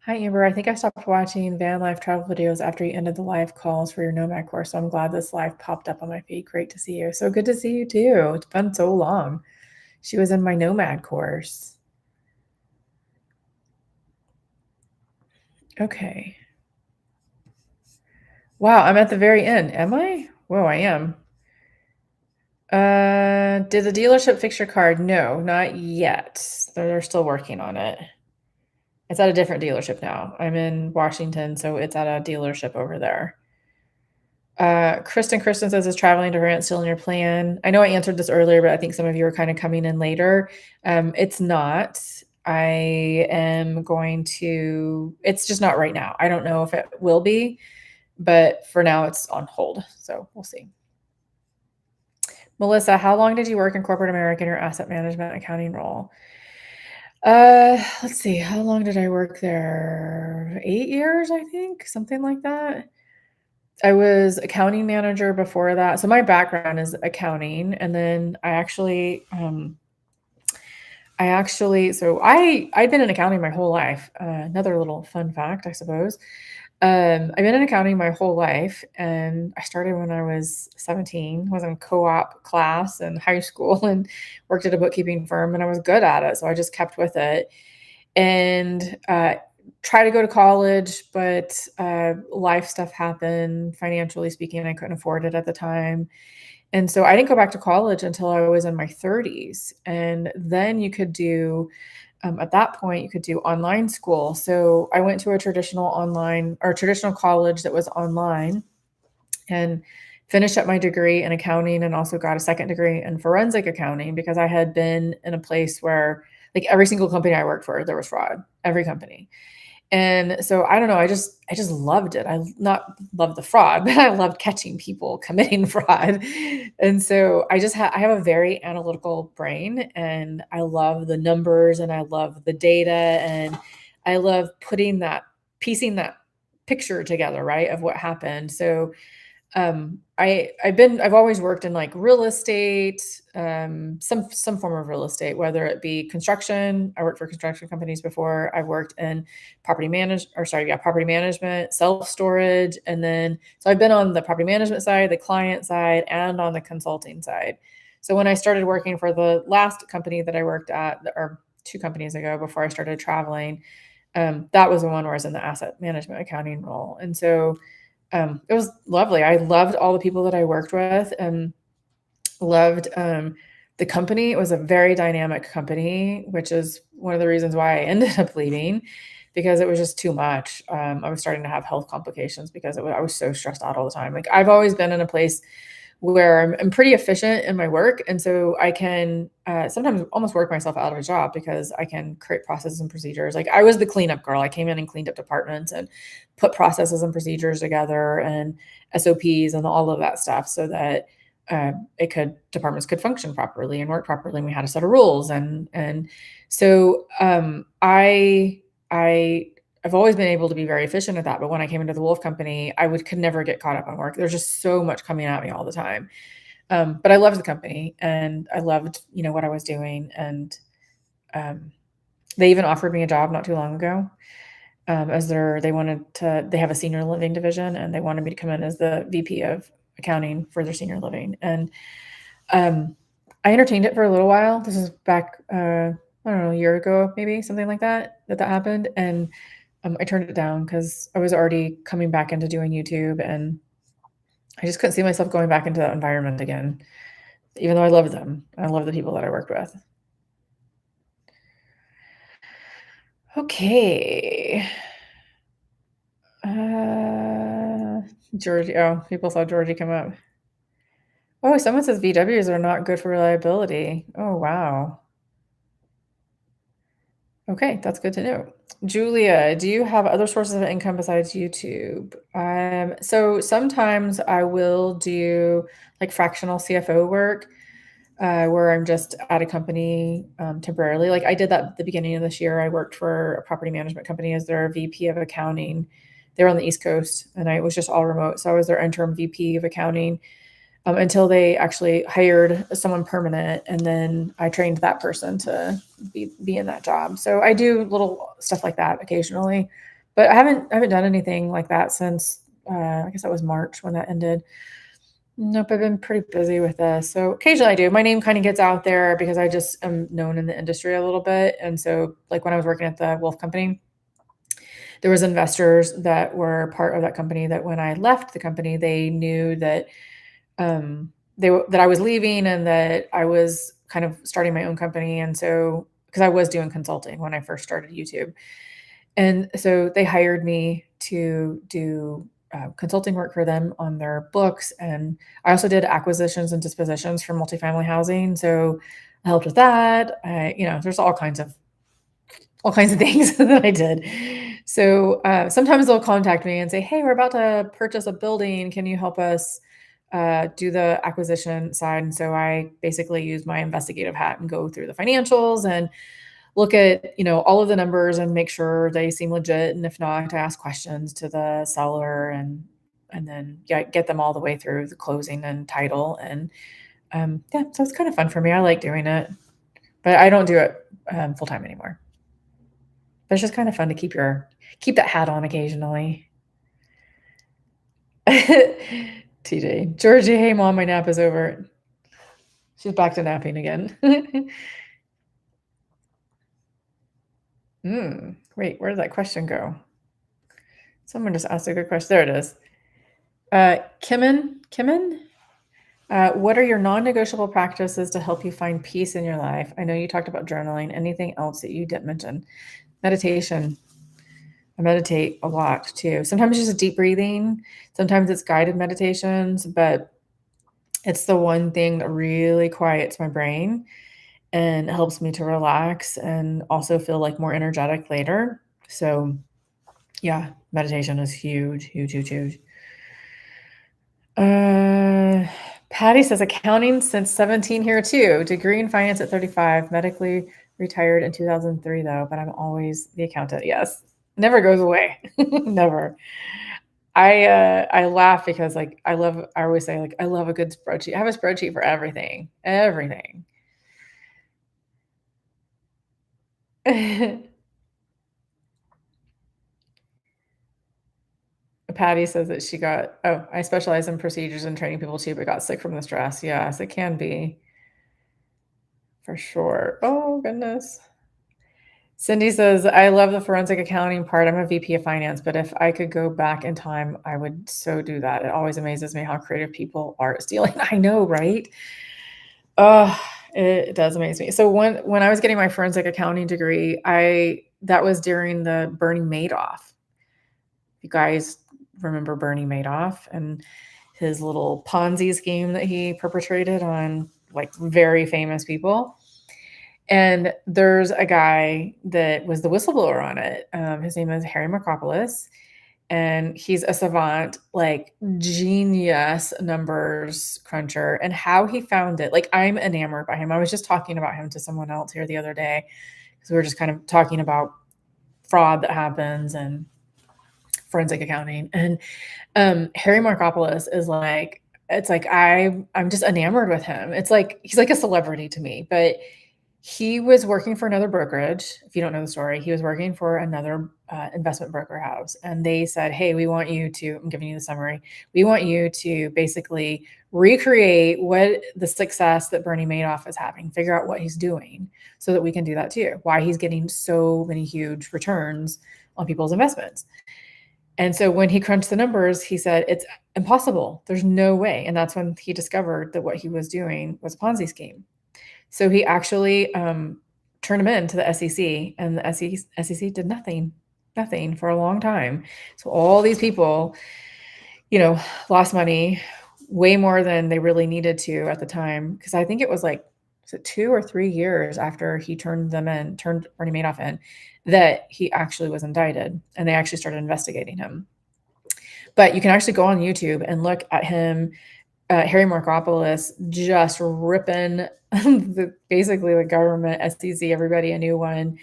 Hi, Amber. I think I stopped watching van life travel videos after you ended the live calls for your Nomad course. So I'm glad this live popped up on my feed. Great to see you. So good to see you too. It's been so long. She was in my Nomad course. Okay. Wow, I'm at the very end. Am I? Whoa, I am. Did the dealership fix your card? No, not yet. They're still working on it. It's at a different dealership now. I'm in Washington, so it's at a dealership over there. Kristen says, "Is traveling to France still in your plan?" I know I answered this earlier, but I think some of you are kind of coming in later. It's not. I am going to, it's just not right now. I don't know if it will be, but for now it's on hold. So we'll see. Melissa, how long did you work in corporate America in your asset management accounting role? Let's see. How long did I work there? 8 years, I think, something like that. I was accounting manager before that. So my background is accounting, and then I'd been in accounting my whole life. Another little fun fact, I suppose. I've been in accounting my whole life, and I started when I was 17, was in co-op class in high school and worked at a bookkeeping firm, and I was good at it, so I just kept with it. And, tried to go to college, but, life stuff happened. Financially speaking, I couldn't afford it at the time. And so I didn't go back to college until I was in my 30s, and then you could do at that point, you could do online school. So I went to a traditional online or traditional college that was online and finished up my degree in accounting and also got a second degree in forensic accounting because I had been in a place where like every single company I worked for, there was fraud, every company. And so I don't know, I just loved it. I not loved the fraud, but I loved catching people committing fraud. And so I have a very analytical brain and I love the numbers and I love the data and I love piecing that picture together, right, of what happened. So I've always worked in like real estate, some form of real estate, whether it be construction. I worked for construction companies before. I've worked in property management, self-storage, and then so I've been on the property management side, the client side, and on the consulting side. So when I started working for the last company that I worked at, or two companies ago before I started traveling, that was the one where I was in the asset management accounting role. And so it was lovely. I loved all the people that I worked with and loved the company. It was a very dynamic company, which is one of the reasons why I ended up leaving because it was just too much. I was starting to have health complications because I was so stressed out all the time. Like I've always been in a place where I'm pretty efficient in my work. And so I can sometimes almost work myself out of a job because I can create processes and procedures. Like I was the cleanup girl. I came in and cleaned up departments and put processes and procedures together and SOPs and all of that stuff so that departments could function properly and work properly. And we had a set of rules, and so I I've always been able to be very efficient at that. But when I came into the Wolf Company, could never get caught up on work. There's just so much coming at me all the time. But I loved the company and I loved, what I was doing. And um, they even offered me a job not too long ago. They have a senior living division and they wanted me to come in as the VP of accounting for their senior living. And um, I entertained it for a little while. This is back, I don't know, a year ago, maybe something like that happened. And I turned it down because I was already coming back into doing YouTube, and I just couldn't see myself going back into that environment again, even though I love them. I love the people that I worked with. Okay. Georgie. Oh, people saw Georgie come up. Oh, someone says VWs are not good for reliability. Oh, wow. Okay, that's good to know. Julia, do you have other sources of income besides YouTube? So sometimes I will do like fractional CFO work, where I'm just at a company temporarily. Like I did that at the beginning of this year. I worked for a property management company as their VP of accounting. They were on the East Coast, and I was just all remote. So I was their interim VP of accounting until they actually hired someone permanent, and then I trained that person to be in that job. So I do little stuff like that occasionally, but I haven't done anything like that since I guess that was March when that ended. Nope, I've been pretty busy with this. So occasionally I do. My name kind of gets out there because I just am known in the industry a little bit. And so like when I was working at the Wolf Company, there was investors that were part of that company that when I left the company, they knew that that I was leaving and that I was kind of starting my own company. And so because I was doing consulting when I first started YouTube. And so they hired me to do consulting work for them on their books. And I also did acquisitions and dispositions for multifamily housing. So I helped with that. There's all kinds of things that I did. So sometimes they'll contact me and say, "Hey, we're about to purchase a building. Can you help us do the acquisition side?" And so I basically use my investigative hat and go through the financials and look at all of the numbers and make sure they seem legit. And if not, I ask questions to the seller, and then get them all the way through the closing and title. And yeah, so it's kind of fun for me. I like doing it, but I don't do it full time anymore. But it's just kind of fun to keep that hat on occasionally. TJ, Georgie, hey mom, my nap is over. She's back to napping again. Wait, where did that question go? Someone just asked a good question. There it is. Kimmin, what are your non-negotiable practices to help you find peace in your life? I know you talked about journaling. Anything else that you didn't mention? Meditation. I meditate a lot too. Sometimes it's just deep breathing. Sometimes it's guided meditations, but it's the one thing that really quiets my brain and helps me to relax and also feel like more energetic later. So yeah, meditation is huge, huge, huge, huge. Patty says accounting since 17 here too. Degree in finance at 35. Medically retired in 2003 though, but I'm always the accountant. Yes, never goes away. Never. I laugh because I always say I love a good spreadsheet. I have a spreadsheet for everything. Everything. Patty says that I specialize in procedures and training people too, but got sick from the stress. Yes, it can be. For sure. Oh, goodness. Cindy says, I love the forensic accounting part. I'm a VP of finance, but if I could go back in time, I would so do that. It always amazes me how creative people are at stealing. I know, right? Oh, it does amaze me. So when I was getting my forensic accounting degree, that was during the Bernie Madoff. You guys remember Bernie Madoff and his little Ponzi scheme that he perpetrated on very famous people. And there's a guy that was the whistleblower on it. His name is Harry Macropolis. and he's a savant, like genius numbers cruncher, and how he found it. Like, I'm enamored by him. I was just talking about him to someone else here the other day because we were just kind of talking about fraud that happens and forensic accounting. And Harry Markopolos is like, it's like I'm just enamored with him. It's like he's like a celebrity to me. But he was working for another brokerage. If you don't know the story, he was working for another investment broker house, and they said, "Hey, we want you to." I'm giving you the summary. We want you to basically recreate what the success that Bernie Madoff is having. Figure out what he's doing, so that we can do that too. Why he's getting so many huge returns on people's investments. And so when he crunched the numbers, he said, it's impossible. There's no way. And that's when he discovered that what he was doing was a Ponzi scheme. So he actually turned him in to the SEC, and the SEC did nothing for a long time. So all these people, lost money way more than they really needed to at the time. Because I think it was like, was it 2 or 3 years after he turned Bernie Madoff in, that he actually was indicted, and they actually started investigating him. But you can actually go on YouTube and look at him, Harry Markopolos, just ripping basically the government, SEC, everybody a new one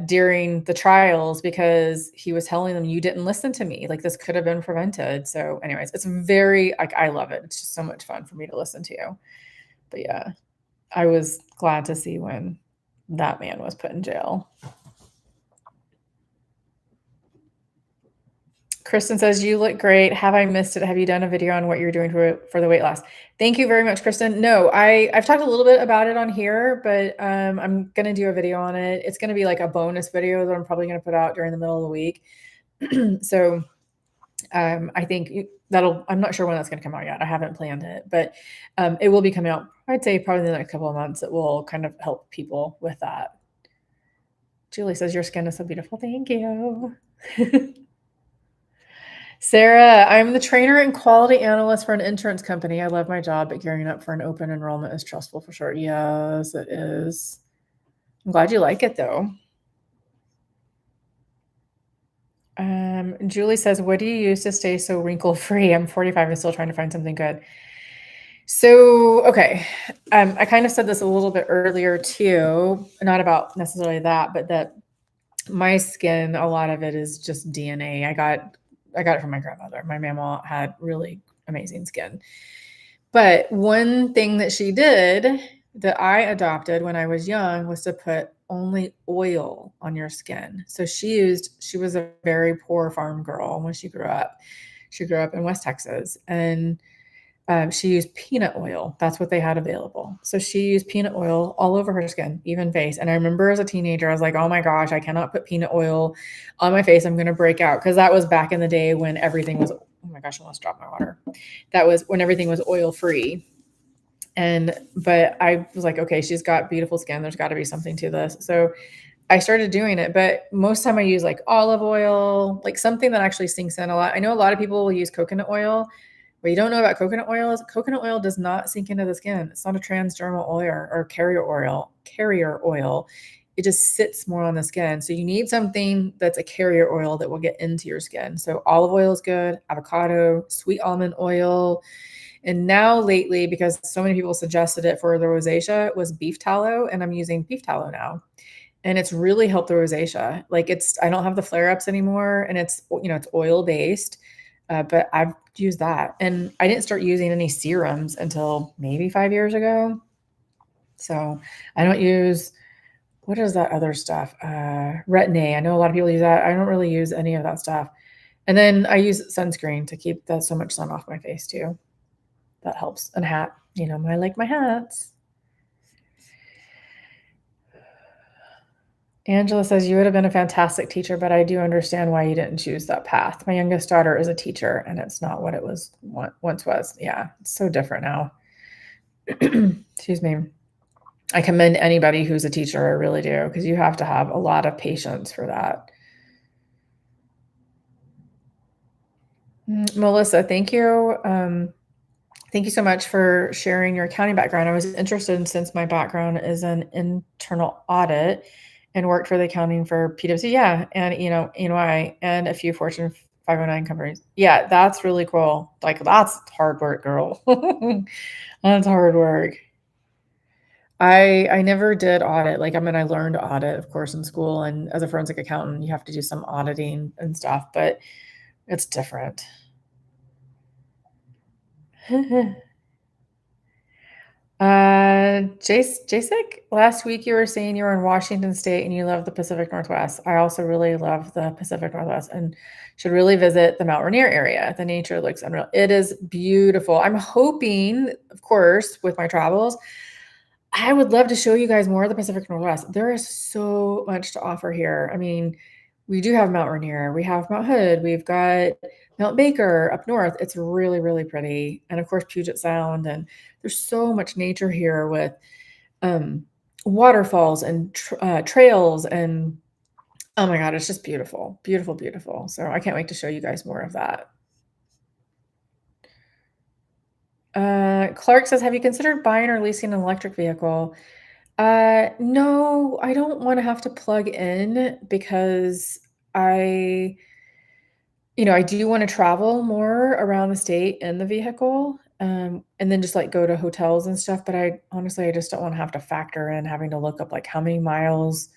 during the trials, because he was telling them, you didn't listen to me. Like, this could have been prevented. So anyways, it's very, like, I love it. It's just so much fun for me to listen to. But yeah, I was glad to see when that man was put in jail. Kristen says, you look great. Have I missed it? Have you done a video on what you're doing for the weight loss? Thank you very much, Kristen. No, I've talked a little bit about it on here, but I'm going to do a video on it. It's going to be like a bonus video that I'm probably going to put out during the middle of the week. So I think I'm not sure when that's going to come out yet. I haven't planned it, but it will be coming out, I'd say probably in the next couple of months. It will kind of help people with that. Julie says, your skin is so beautiful. Thank you. Sarah, I'm the trainer and quality analyst for an insurance company. I love my job, but gearing up for an open enrollment is stressful for sure. Yes, it is. I'm glad you like it, though. Julie says, what do you use to stay so wrinkle-free? I'm 45 and still trying to find something good. So, okay. I kind of said this a little bit earlier too, not about necessarily that, but that my skin, a lot of it is just DNA. I got it from my grandmother. My mama had really amazing skin. But one thing that she did that I adopted when I was young was to put only oil on your skin. So she was a very poor farm girl when she grew up. She grew up in West Texas, and she used peanut oil. That's what they had available. So she used peanut oil all over her skin, even face. And I remember as a teenager, I was like, oh my gosh, I cannot put peanut oil on my face. I'm going to break out. Because that was back in the day when everything was, oh my gosh, I almost dropped my water. That was when everything was oil free. But I was like, okay, she's got beautiful skin. There's got to be something to this. So I started doing it, but most time I use like olive oil, like something that actually sinks in a lot. I know a lot of people will use coconut oil. What you don't know about coconut oil is coconut oil does not sink into the skin. It's not a transdermal oil or carrier oil. It just sits more on the skin. So you need something that's a carrier oil that will get into your skin. So olive oil is good, avocado, sweet almond oil. And now lately, because so many people suggested it for the rosacea, was beef tallow. And I'm using beef tallow now. And it's really helped the rosacea. Like I don't have the flare-ups anymore, and it's oil based. But I've used that, and I didn't start using any serums until maybe 5 years ago. So I don't use, what is that other stuff? Retin-A. I know a lot of people use that. I don't really use any of that stuff. And then I use sunscreen to keep so much sun off my face too. That helps. And hat, I like my hats. Angela says, you would have been a fantastic teacher, but I do understand why you didn't choose that path. My youngest daughter is a teacher, and it's not what it once was. Yeah, it's so different now. Excuse me. I commend anybody who's a teacher. I really do, because you have to have a lot of patience for that. Melissa, thank you. Thank you so much for sharing your accounting background. I was interested since my background is an internal audit and worked for the accounting for PwC, and EY and a few Fortune 509 companies. Yeah, that's really cool. Like, that's hard work, girl. That's hard work. I never did audit. Like, I mean, I learned to audit, of course, in school, and as a forensic accountant, you have to do some auditing and stuff, but it's different. Jasek, last week you were saying you were in Washington State and you love the Pacific Northwest. I also really love the Pacific Northwest and should really visit the Mount Rainier area. The nature looks unreal. It is beautiful. I'm hoping, of course, with my travels, I would love to show you guys more of the Pacific Northwest. There is so much to offer here. I mean, we do have Mount Rainier, we have Mount Hood, we've got Mount Baker up north. It's really, really pretty. And of course, Puget Sound. And there's so much nature here with um, waterfalls and trails. And oh my God, it's just beautiful, beautiful, beautiful. So I can't wait to show you guys more of that. Clark says, have you considered buying or leasing an electric vehicle? No, I don't wanna have to plug in because I I do wanna travel more around the state in the vehicle, and then just, like, go to hotels and stuff, but I just don't wanna have to factor in having to look up, like, how many miles,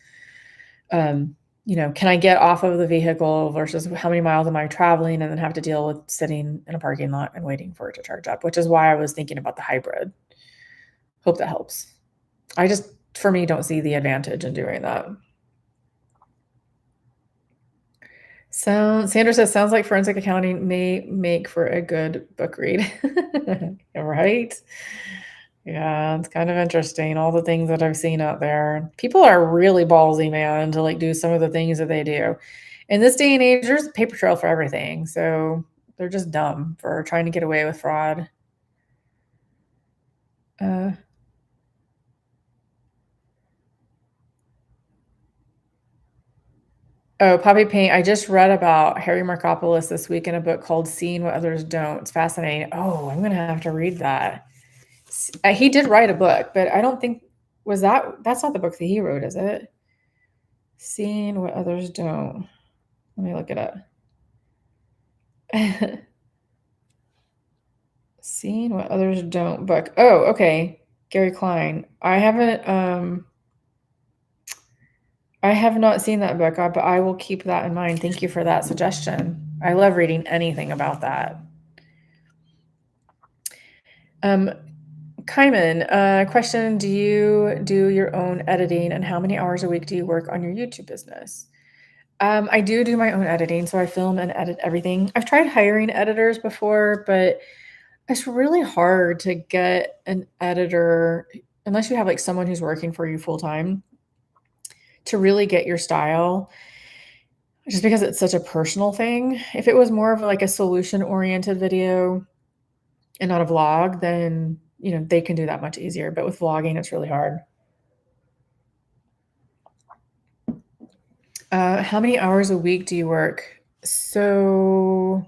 can I get off of the vehicle versus how many miles am I traveling, and then have to deal with sitting in a parking lot and waiting for it to charge up, which is why I was thinking about the hybrid. Hope that helps. I just, for me, don't see the advantage in doing that. So Sandra says, sounds like forensic accounting may make for a good book read. Right? Yeah, it's kind of interesting, all the things that I've seen out there. People are really ballsy, man, to like do some of the things that they do. In this day and age, there's a paper trail for everything. So they're just dumb for trying to get away with fraud. Uh, Oh, Poppy Paint. I just read about Harry Markopolos this week in a book called Seeing What Others Don't. It's fascinating. Oh, I'm gonna have to read that. He did write a book, but I don't think that's not the book that he wrote, is it? Seeing What Others Don't. Let me look it up. Seeing What Others Don't book. Oh, okay. Gary Klein. I have not seen that book, but I will keep that in mind. Thank you for that suggestion. I love reading anything about that. Kaiman, question, do you do your own editing, and how many hours a week do you work on your YouTube business? I do my own editing, so I film and edit everything. I've tried hiring editors before, but it's really hard to get an editor unless you have, like, someone who's working for you full time to really get your style, just because it's such a personal thing. If it was more of, like, a solution-oriented video and not a vlog, then, they can do that much easier, but with vlogging, it's really hard. How many hours a week do you work? So,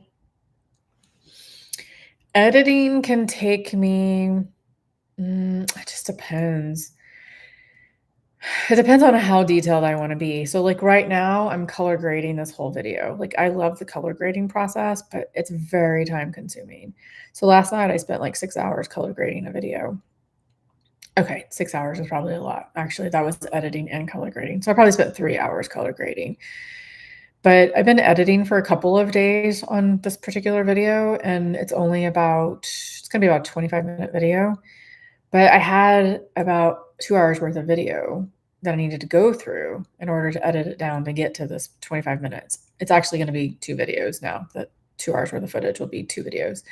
editing can take me it just depends. It depends on how detailed I wanna be. So, like, right now, I'm color grading this whole video. Like, I love the color grading process, but it's very time consuming. So last night, I spent, like, 6 hours color grading a video. Okay, 6 hours is probably a lot. Actually, that was editing and color grading. So I probably spent 3 hours color grading. But I've been editing for a couple of days on this particular video, and it's gonna be about a 25-minute video. But I had about 2 hours worth of video that I needed to go through in order to edit it down to get to this 25 minutes. It's actually gonna be 2 videos now. That 2 hours worth of footage will be 2 videos.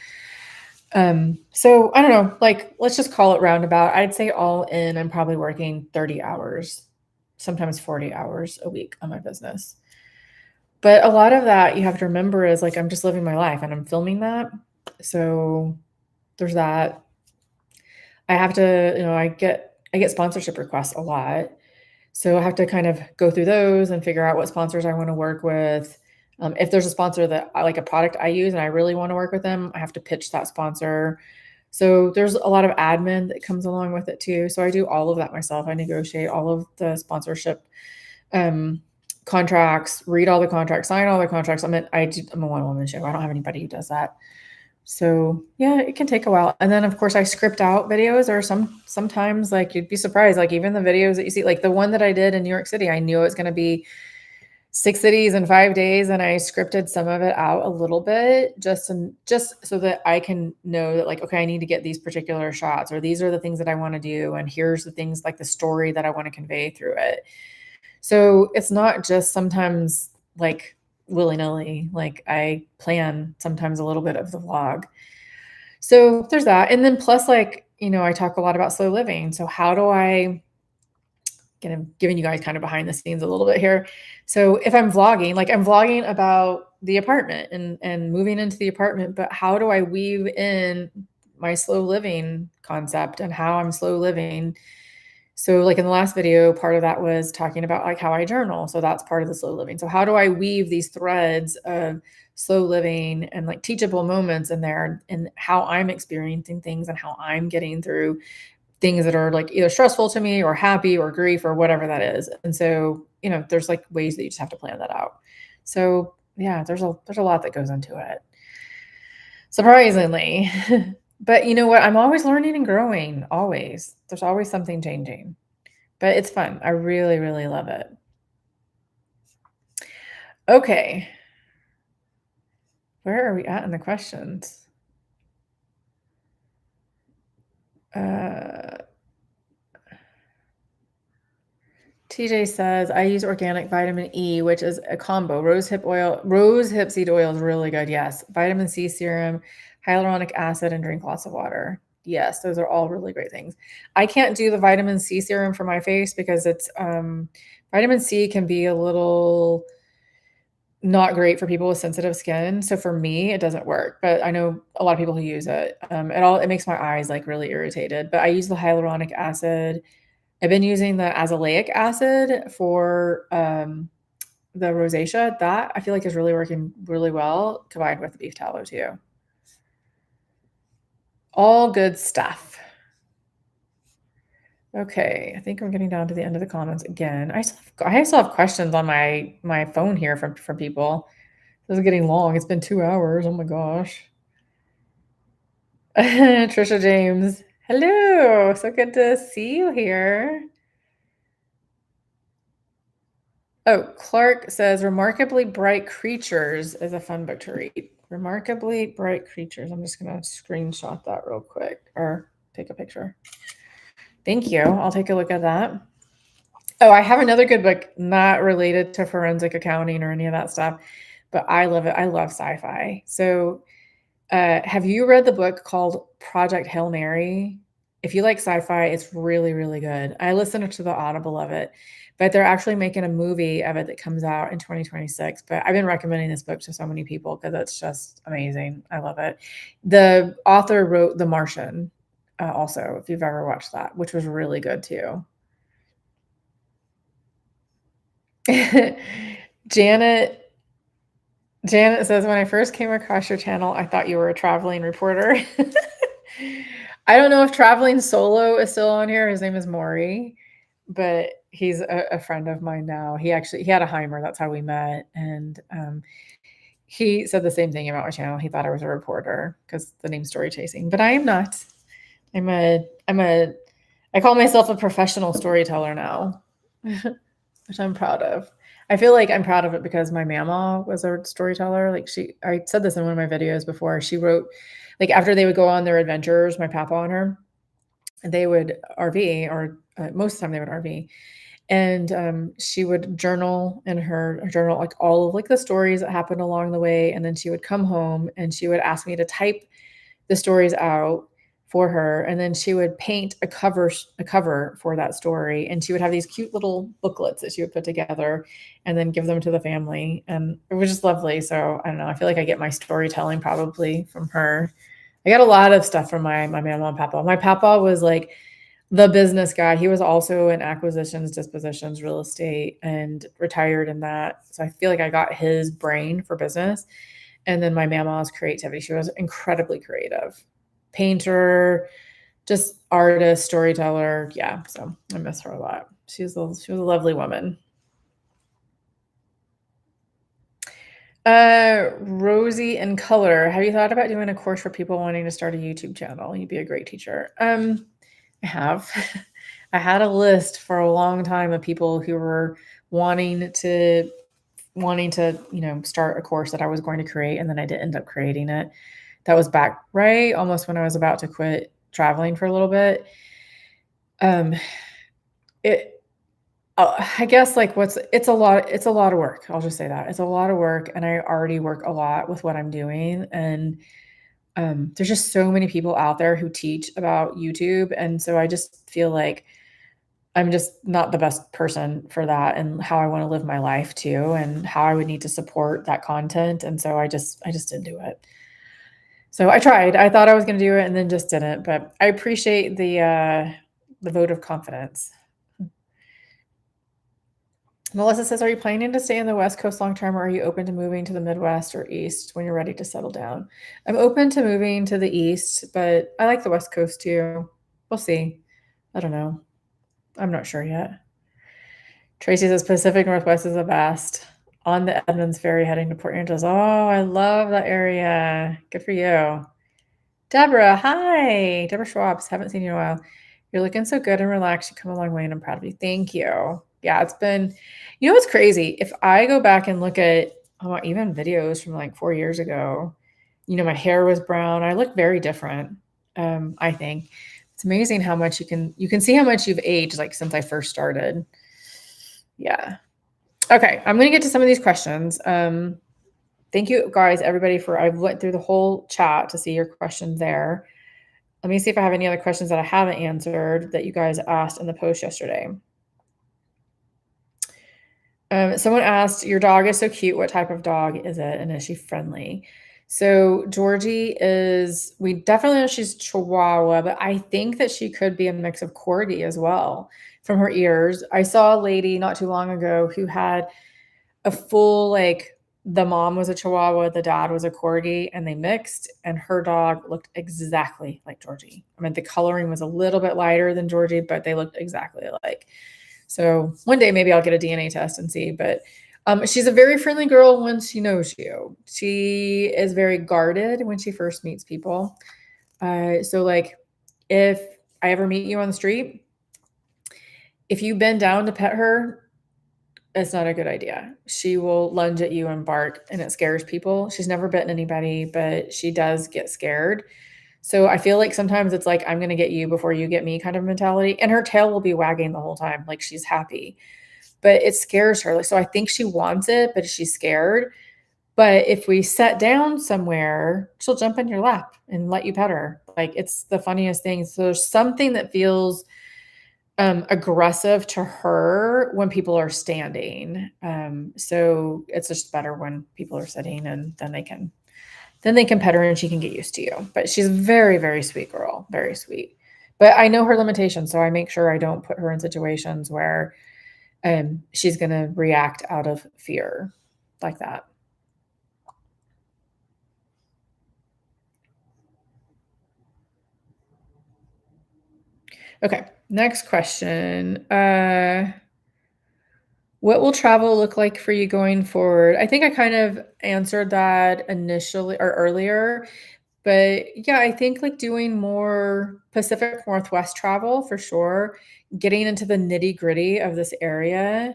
So I don't know, like, let's just call it roundabout. I'd say all in, I'm probably working 30 hours, sometimes 40 hours a week on my business. But a lot of that you have to remember is, like, I'm just living my life and I'm filming that. So there's that. I have to, I get sponsorship requests a lot. So I have to kind of go through those and figure out what sponsors I wanna work with. If there's a sponsor that I like a product I use and I really wanna work with them, I have to pitch that sponsor. So there's a lot of admin that comes along with it too. So I do all of that myself. I negotiate all of the sponsorship, um, contracts, read all the contracts, sign all the contracts. I'm a one-woman show. I don't have anybody who does that. So, yeah, it can take a while. And then, of course, I script out videos or sometimes, like, you'd be surprised, like, even the videos that you see, like, the one that I did in New York City, I knew it was gonna be 6 cities in 5 days, and I scripted some of it out a little bit just so that I can know that, like, okay, I need to get these particular shots, or these are the things that I wanna do, and here's the things, like, the story that I wanna convey through it. So, it's not just sometimes, like, willy-nilly, like, I plan sometimes a little bit of the vlog. So, there's that, and then plus, like, I talk a lot about slow living, so how do I giving you guys kind of behind the scenes a little bit here. So, if I'm vlogging, like, I'm vlogging about the apartment and moving into the apartment, but how do I weave in my slow living concept and how I'm slow living? So, like, in the last video, part of that was talking about, like, how I journal, so that's part of the slow living. So how do I weave these threads of slow living and, like, teachable moments in there, and how I'm experiencing things and how I'm getting through things that are, like, either stressful to me or happy or grief or whatever that is. And so, there's, like, ways that you just have to plan that out. So, yeah, there's a lot that goes into it, surprisingly. But you know what? I'm always learning and growing, always. There's always something changing, but it's fun. I really, really love it. Okay, where are we at in the questions? Uh TJ says, "I use organic vitamin E, which is a combo. Rose hip seed oil is really good, yes. Vitamin C serum, hyaluronic acid, and drink lots of water." Yes, those are all really great things. I can't do the vitamin C serum for my face because vitamin C can be a little not great for people with sensitive skin. So for me, it doesn't work, but I know a lot of people who use it. It makes my eyes, like, really irritated, but I use the hyaluronic acid. I've been using the azelaic acid for, the rosacea. That I feel like is really working really well combined with the beef tallow too. All good stuff. Okay, I think we're getting down to the end of the comments again. I still have questions on my phone here from people. This is getting long. It's been 2 hours. Oh my gosh. Trisha James. Hello. So good to see you here. Oh, Clark says Remarkably Bright Creatures is a fun book to read. Remarkably Bright Creatures. I'm just going to screenshot that real quick or take a picture. Thank you. I'll take a look at that. Oh, I have another good book not related to forensic accounting or any of that stuff, but I love it. I love sci-fi. So, have you read the book called Project Hail Mary? If you like sci-fi, it's really, really good. I listened to the Audible of it, but they're actually making a movie of it that comes out in 2026. But I've been recommending this book to so many people because it's just amazing. I love it. The author wrote The Martian, also, if you've ever watched that, which was really good too. Janet Janet says, "When I first came across your channel, I thought you were a traveling reporter." I don't know if traveling solo is still on here. His name is Maury, but he's a friend of mine now. He had a Heimer. That's how we met, and he said the same thing about my channel. He thought I was a reporter because the name Story Chasing, but I am not. I call myself a professional storyteller now, which I'm proud of. I feel like I'm proud of it because my mama was a storyteller. Like, I said this in one of my videos before. She wrote, like, after they would go on their adventures, my papa and her, they would RV, or most of the time they would RV, and she would journal in her journal, like, all of, like, the stories that happened along the way, and then she would come home and she would ask me to type the stories out for her, and then she would paint a cover for that story, and she would have these cute little booklets that she would put together and then give them to the family, and it was just lovely. So I don't know, I feel like I get my storytelling probably from her. I got a lot of stuff from my mama and papa. My papa was like the business guy. He was also in acquisitions, dispositions, real estate, and retired in that. So I feel like I got his brain for business. And then my mama's creativity. She was incredibly creative. Painter, just artist, storyteller. Yeah, so I miss her a lot. She was a lovely woman. Rosy in color. Have you thought about doing a course for people wanting to start a YouTube channel? You'd be a great teacher. I have. I had a list for a long time of people who were wanting to start a course that I was going to create, and then I did end up creating it. That was back right almost when I was about to quit traveling for a little bit. Um, it I guess, like, it's a lot of work, I'll just say that. It's a lot of work, and I already work a lot with what I'm doing, and, there's just so many people out there who teach about YouTube, and so I just feel like I'm just not the best person for that and how I wanna live my life too, and how I would need to support that content, and so I just didn't do it. So I tried. I thought I was gonna do it and then just didn't, but I appreciate the vote of confidence. Melissa says, "Are you planning to stay in the West Coast long term, or are you open to moving to the Midwest or East when you're ready to settle down?" I'm open to moving to the East, but I like the West Coast too. We'll see. I don't know. I'm not sure yet. Tracy says Pacific Northwest is the best. On the Edmonds Ferry heading to Port Angeles. Oh, I love that area. Good for you. Deborah, hi. Deborah Schwabs. Haven't seen you in a while. You're looking so good and relaxed. You come a long way, and I'm proud of you. Thank you. Yeah, it's been, what's crazy? If I go back and look at even videos from like 4 years ago, my hair was brown. I look very different. I think it's amazing how much you can see how much you've aged like since I first started. Yeah. Okay, I'm gonna get to some of these questions. Thank you guys, everybody, I've went through the whole chat to see your questions there. Let me see if I have any other questions that I haven't answered that you guys asked in the post yesterday. Someone asked, "Your dog is so cute. What type of dog is it, and is she friendly?" So Georgie we definitely know she's Chihuahua, but I think that she could be a mix of Corgi as well from her ears. I saw a lady not too long ago who had a full, like, the mom was a Chihuahua, the dad was a Corgi, and they mixed, and her dog looked exactly like Georgie. I mean, the coloring was a little bit lighter than Georgie, but they looked exactly alike. So one day maybe I'll get a DNA test and see, but she's a very friendly girl once she knows you. She is very guarded when she first meets people. So like if I ever meet you on the street, if you bend down to pet her, it's not a good idea. She will lunge at you and bark, and it scares people. She's never bitten anybody, but she does get scared. So I feel like sometimes it's like, I'm gonna get you before you get me kind of mentality, and her tail will be wagging the whole time, like she's happy, but it scares her. Like, so I think she wants it, but she's scared. But if we sat down somewhere, she'll jump in your lap and let you pet her. Like, it's the funniest thing. So there's something that feels aggressive to her when people are standing. So it's just better when people are sitting, and then they can pet her and she can get used to you. But she's a very, very sweet girl, very sweet. But I know her limitations, so I make sure I don't put her in situations where she's going to react out of fear like that. Okay, next question. What will travel look like for you going forward? I think I kind of answered that initially or earlier, but yeah, I think like doing more Pacific Northwest travel for sure, getting into the nitty-gritty of this area.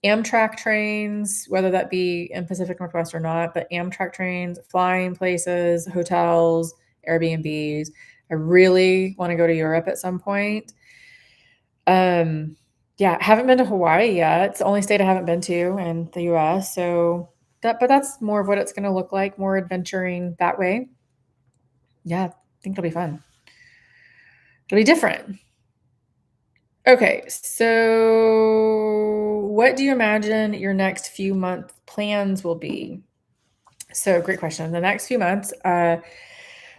Amtrak trains, whether that be in Pacific Northwest or not, but Amtrak trains, flying places, hotels, Airbnbs. I really want to go to Europe at some point. Um, yeah, haven't been to Hawaii yet. It's the only state I haven't been to in the US. So that's more of what it's going to look like, more adventuring that way. Yeah, I think it'll be fun. It'll be different. Okay, so what do you imagine your next few month plans will be? So, great question. The next few months,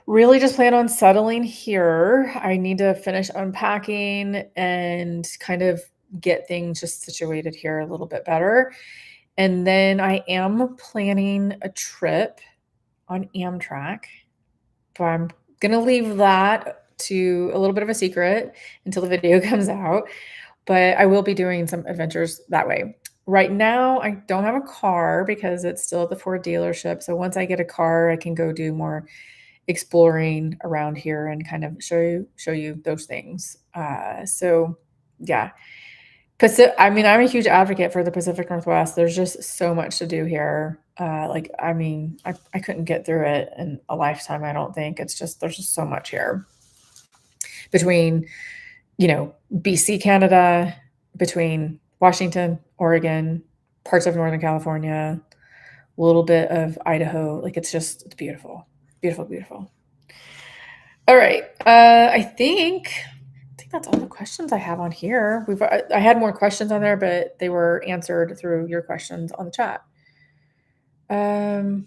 really just plan on settling here. I need to finish unpacking and kind of get things just situated here a little bit better. And then I am planning a trip on Amtrak, but I'm going to leave that to a little bit of a secret until the video comes out. But I will be doing some adventures that way. Right now, I don't have a car because it's still at the Ford dealership, so once I get a car, I can go do more exploring around here and kind of show you those things. So yeah. I mean, I'm a huge advocate for the Pacific Northwest. There's just so much to do here. Like, I mean, I couldn't get through it in a lifetime, I don't think. It's just there's just so much here between, BC, Canada, between Washington, Oregon, parts of Northern California, a little bit of Idaho. Like, it's beautiful. Beautiful, beautiful. All right. I think that's all the questions I have on here. I had more questions on there, but they were answered through your questions on the chat. Um,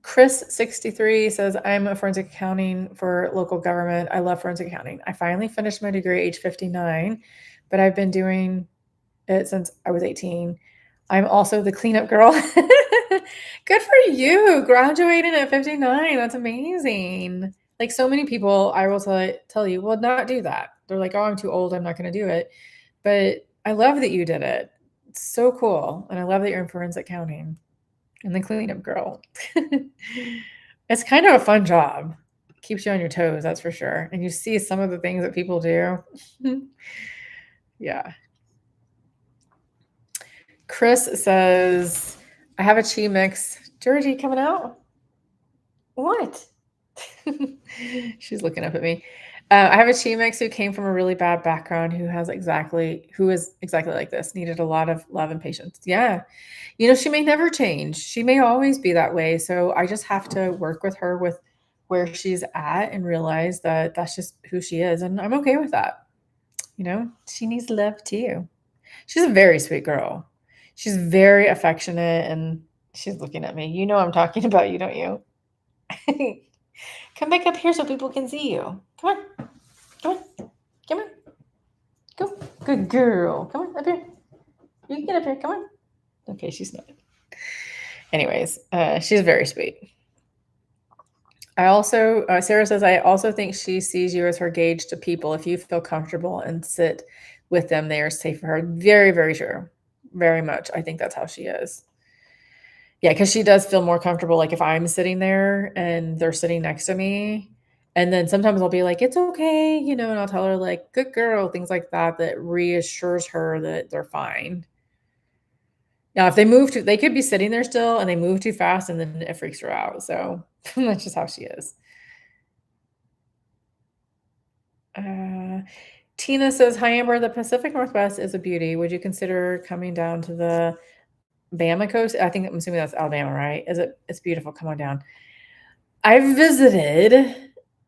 Chris63 says, I'm a forensic accounting for local government. I love forensic accounting. I finally finished my degree age 59, but I've been doing it since I was 18. I'm also the cleanup girl. Good for you, graduating at 59. That's amazing. Like, so many people, I will tell you, will not do that. They're like, oh, I'm too old. I'm not going to do it. But I love that you did it. It's so cool. And I love that you're in forensic accounting and the cleanup girl. It's kind of a fun job. Keeps you on your toes, that's for sure. And you see some of the things that people do. Yeah. Chris says, I have a chi mix. Georgie coming out? What? She's looking up at me. I have a chi mix who came from a really bad background, who is exactly like this, needed a lot of love and patience. Yeah. She may never change. She may always be that way. So I just have to work with her with where she's at and realize that that's just who she is. And I'm okay with that. She needs love too. She's a very sweet girl. She's very affectionate, and she's looking at me. You know I'm talking about you, don't you? Come back up here so people can see you. Come on. Come on. Come on. Go. Good girl. Come on up here. You can get up here. Come on. Okay, she's not. Anyways, she's very sweet. Sarah says, I also think she sees you as her gauge to people. If you feel comfortable and sit with them, they are safe for her. Very, very true. Very much. I think that's how she is. Yeah, because she does feel more comfortable, like, if I'm sitting there and they're sitting next to me, and then sometimes I'll be like, "It's okay," and I'll tell her, like, "Good girl," things like that, that reassures her that they're fine. Now, if they could be sitting there still and they move too fast, and then it freaks her out, so that's just how she is. Tina says, "Hi, Amber, the Pacific Northwest is a beauty. Would you consider coming down to the Bama coast?" I'm assuming that's Alabama, right? It's beautiful. Come on down. I've visited,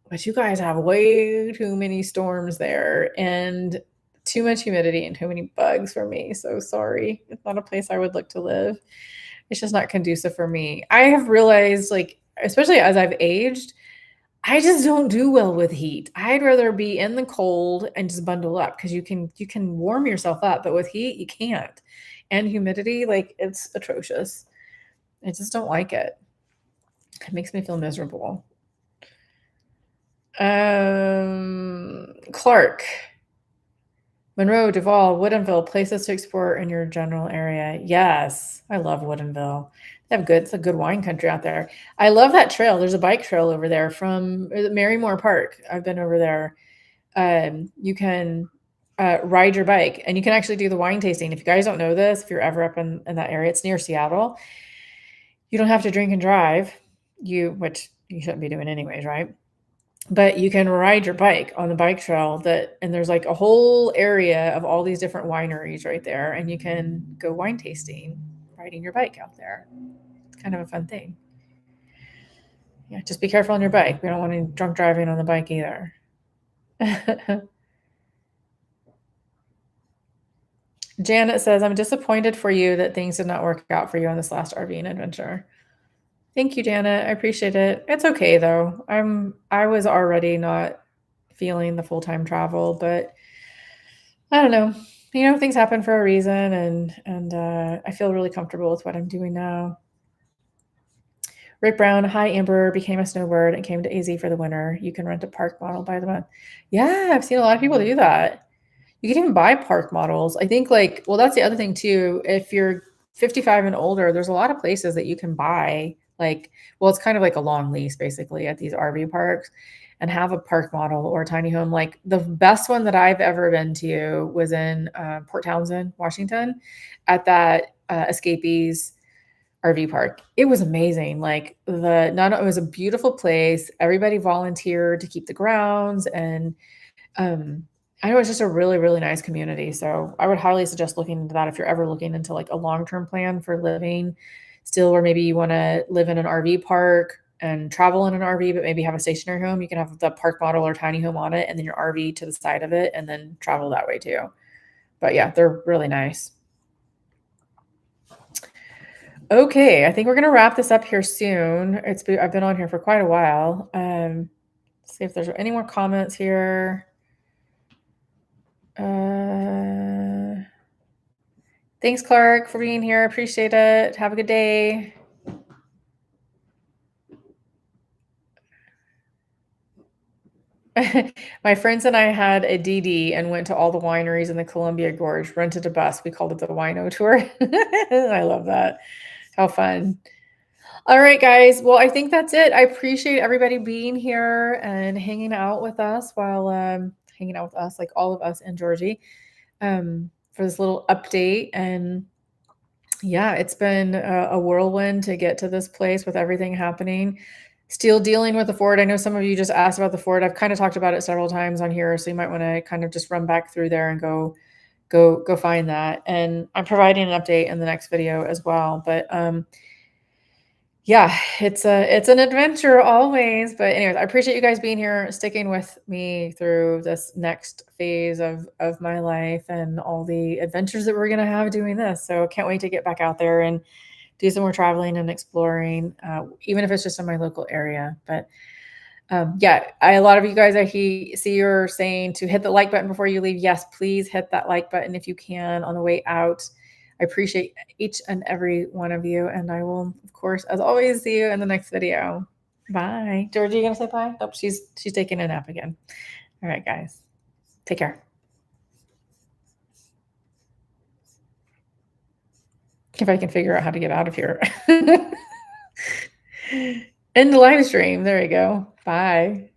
but you guys have way too many storms there and too much humidity and too many bugs for me. So sorry. It's not a place I would look to live. It's just not conducive for me. I have realized, like, especially as I've aged, I just don't do well with heat. I'd rather be in the cold and just bundle up, because you can warm yourself up, but with heat you can't. And humidity, like, it's atrocious. I just don't like it. It makes me feel miserable. Clark, Monroe, Duval, Woodinville, places to explore in your general area. Yes, I love Woodinville. It's a good wine country out there. I love that trail. There's a bike trail over there from Marymore Park. I've been over there. You can ride your bike, and you can actually do the wine tasting. If you guys don't know this, if you're ever up in that area, it's near Seattle. You don't have to drink and drive, which you shouldn't be doing anyways, right? But you can ride your bike on the bike trail, and there's like a whole area of all these different wineries right there, and you can go wine tasting riding your bike out there. It's kind of a fun thing. Yeah, just be careful on your bike. We don't want any drunk driving on the bike either. Janet says, I'm disappointed for you that things did not work out for you on this last RVing adventure. Thank you, Janet. I appreciate it. It's okay though. I was already not feeling the full-time travel, but I don't know. Things happen for a reason, and I feel really comfortable with what I'm doing now. Rick Brown, hi, Amber, became a snowbird and came to AZ for the winter. You can rent a park model by the month. Yeah, I've seen a lot of people do that. You can even buy park models. I think like well, that's the other thing too. If you're 55 and older, there's a lot of places that you can buy like well, it's kind of like a long lease basically at these RV parks and have a park model or a tiny home. Like the best one that I've ever been to was in Port Townsend, Washington, at that Escapees RV park. It was amazing. Like the not it was a beautiful place. Everybody volunteered to keep the grounds and um, I know it's just a really, really nice community, so I would highly suggest looking into that if you're ever looking into, like, a long-term plan for living still, or maybe you wanna live in an RV park and travel in an RV, but maybe have a stationary home. You can have the park model or tiny home on it, and then your RV to the side of it, and then travel that way too. But yeah, they're really nice. Okay, I think we're gonna wrap this up here soon. I've been on here for quite a while. See if there's any more comments here. Uh Thanks, Clark, for being here. Appreciate it. Have a good day. My friends and I had a DD and went to all the wineries in the Columbia Gorge, rented a bus. We called it the Wino Tour. I love that. How fun. All right, guys. Well, I think that's it. I appreciate everybody being here and hanging out with us while hanging out with us, like all of us and Georgie, for this little update. And yeah, it's been a whirlwind to get to this place with everything happening. Still dealing with the Ford. I know some of you just asked about the Ford. I've kind of talked about it several times on here, so you might want to kind of just run back through there and go find that. And I'm providing an update in the next video as well. But yeah, it's an adventure always. But anyways, I appreciate you guys being here, sticking with me through this next phase of my life and all the adventures that we're gonna have doing this. So can't wait to get back out there and do some more traveling and exploring, even if it's just in my local area. But yeah, a lot of you guys see you're saying to hit the like button before you leave. Yes, please hit that like button if you can on the way out. I appreciate each and every one of you. And I will, of course, as always, see you in the next video. Bye. Georgie, you gonna say bye? Oh, she's taking a nap again. All right, guys. Take care. If I can figure out how to get out of here. End the live stream. There we go. Bye.